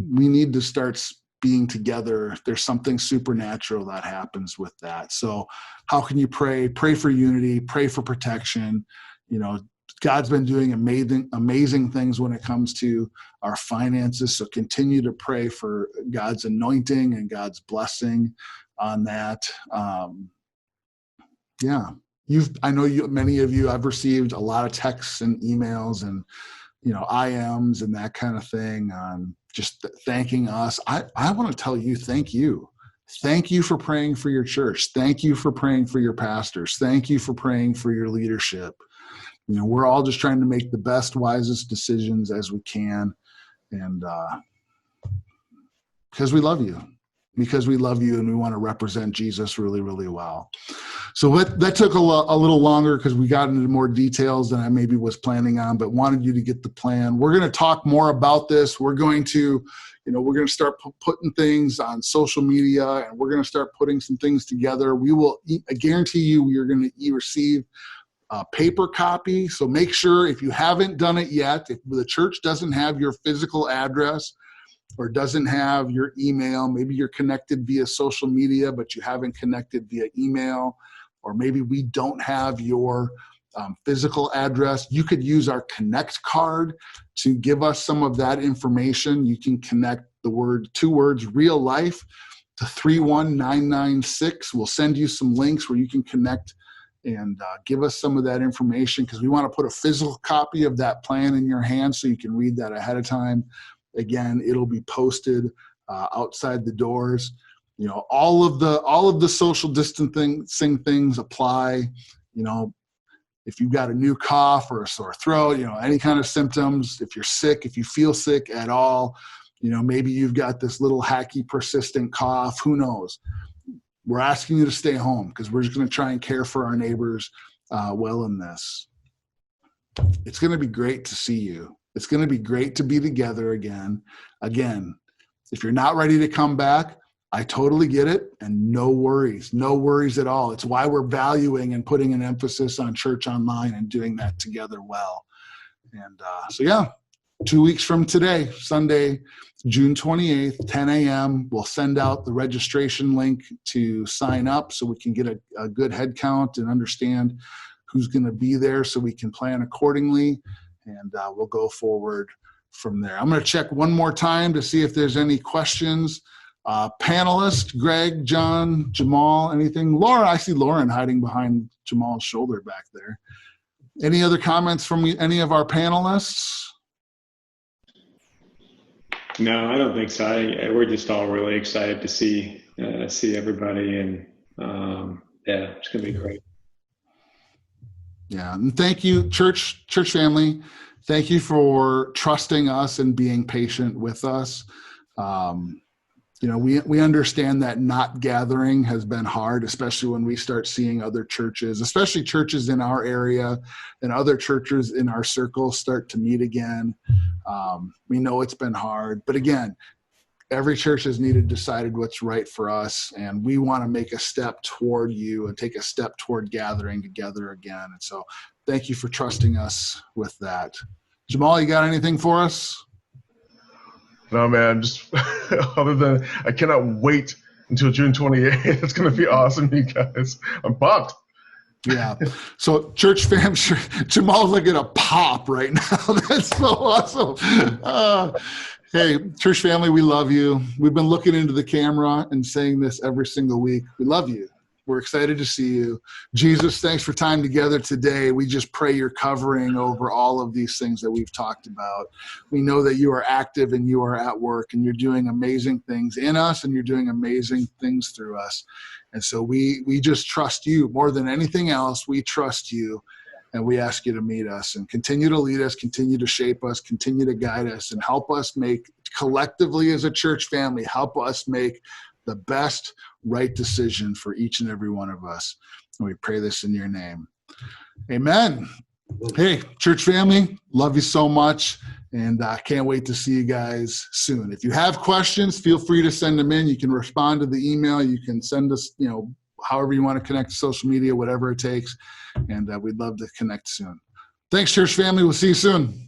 need to start being together. There's something supernatural that happens with that. So how can you pray? Pray for unity, pray for protection. God's been doing amazing things when it comes to our finances. So continue to pray for God's anointing and God's blessing on that. Many of you, I've received a lot of texts and emails and, IMs and that kind of thing on just thanking us. I want to tell you, thank you. Thank you for praying for your church. Thank you for praying for your pastors. Thank you for praying for your leadership. We're all just trying to make the best, wisest decisions as we can. And because we love you. And we want to represent Jesus really, really well. So that took a little longer because we got into more details than I maybe was planning on, but wanted you to get the plan. We're going to talk more about this. We're going to start putting things on social media, and we're going to start putting some things together. I guarantee you, we are going to receive a paper copy. So make sure, if you haven't done it yet, if the church doesn't have your physical address, or doesn't have your email, maybe you're connected via social media, but you haven't connected via email, or maybe we don't have your physical address, you could use our Connect card to give us some of that information. You can connect two words, real life, to 31996. We'll send you some links where you can connect and give us some of that information, because we want to put a physical copy of that plan in your hand so you can read that ahead of time. Again, it'll be posted outside the doors. All of the social distancing things apply. If you've got a new cough or a sore throat, any kind of symptoms, if you're sick, if you feel sick at all, maybe you've got this little hacky persistent cough, who knows? We're asking you to stay home because we're just going to try and care for our neighbors well in this. It's going to be great to see you. It's going to be great to be together again. Again, if you're not ready to come back, I totally get it. And no worries at all. It's why we're valuing and putting an emphasis on church online and doing that together well. And 2 weeks from today, Sunday, June 28th, 10 a.m., we'll send out the registration link to sign up so we can get a good head count and understand who's going to be there so we can plan accordingly. And we'll go forward from there. I'm going to check one more time to see if there's any questions. Panelists, Greg, John, Jamal, anything? Laura, I see Lauren hiding behind Jamal's shoulder back there. Any other comments from any of our panelists? No, I don't think so. We're just all really excited to see everybody, and it's going to be great. Yeah, and thank you, church family. Thank you for trusting us and being patient with us. We understand that not gathering has been hard, especially when we start seeing other churches, especially churches in our area and other churches in our circle start to meet again. We know it's been hard, but again, every church has decided what's right for us, and we want to make a step toward you and take a step toward gathering together again. And so thank you for trusting us with that. Jamal, you got anything for us? No, man, just other than I cannot wait until June 28th. It's going to be awesome, you guys. I'm pumped. Yeah. So church fam, Jamal's like in a pop right now. That's so awesome. Hey, church family, we love you. We've been looking into the camera and saying this every single week. We love you. We're excited to see you. Jesus, thanks for time together today. We just pray your covering over all of these things that we've talked about. We know that you are active and you are at work and you're doing amazing things in us and you're doing amazing things through us. And so we just trust you more than anything else. We trust you. And we ask you to meet us and continue to lead us, continue to shape us, continue to guide us, and help us make, collectively as a church family, help us make the best right decision for each and every one of us. And we pray this in your name. Amen. Hey, church family, love you so much. And I can't wait to see you guys soon. If you have questions, feel free to send them in. You can respond to the email. You can send us, however you want to connect to social media, whatever it takes. And we'd love to connect soon. Thanks, church family. We'll see you soon.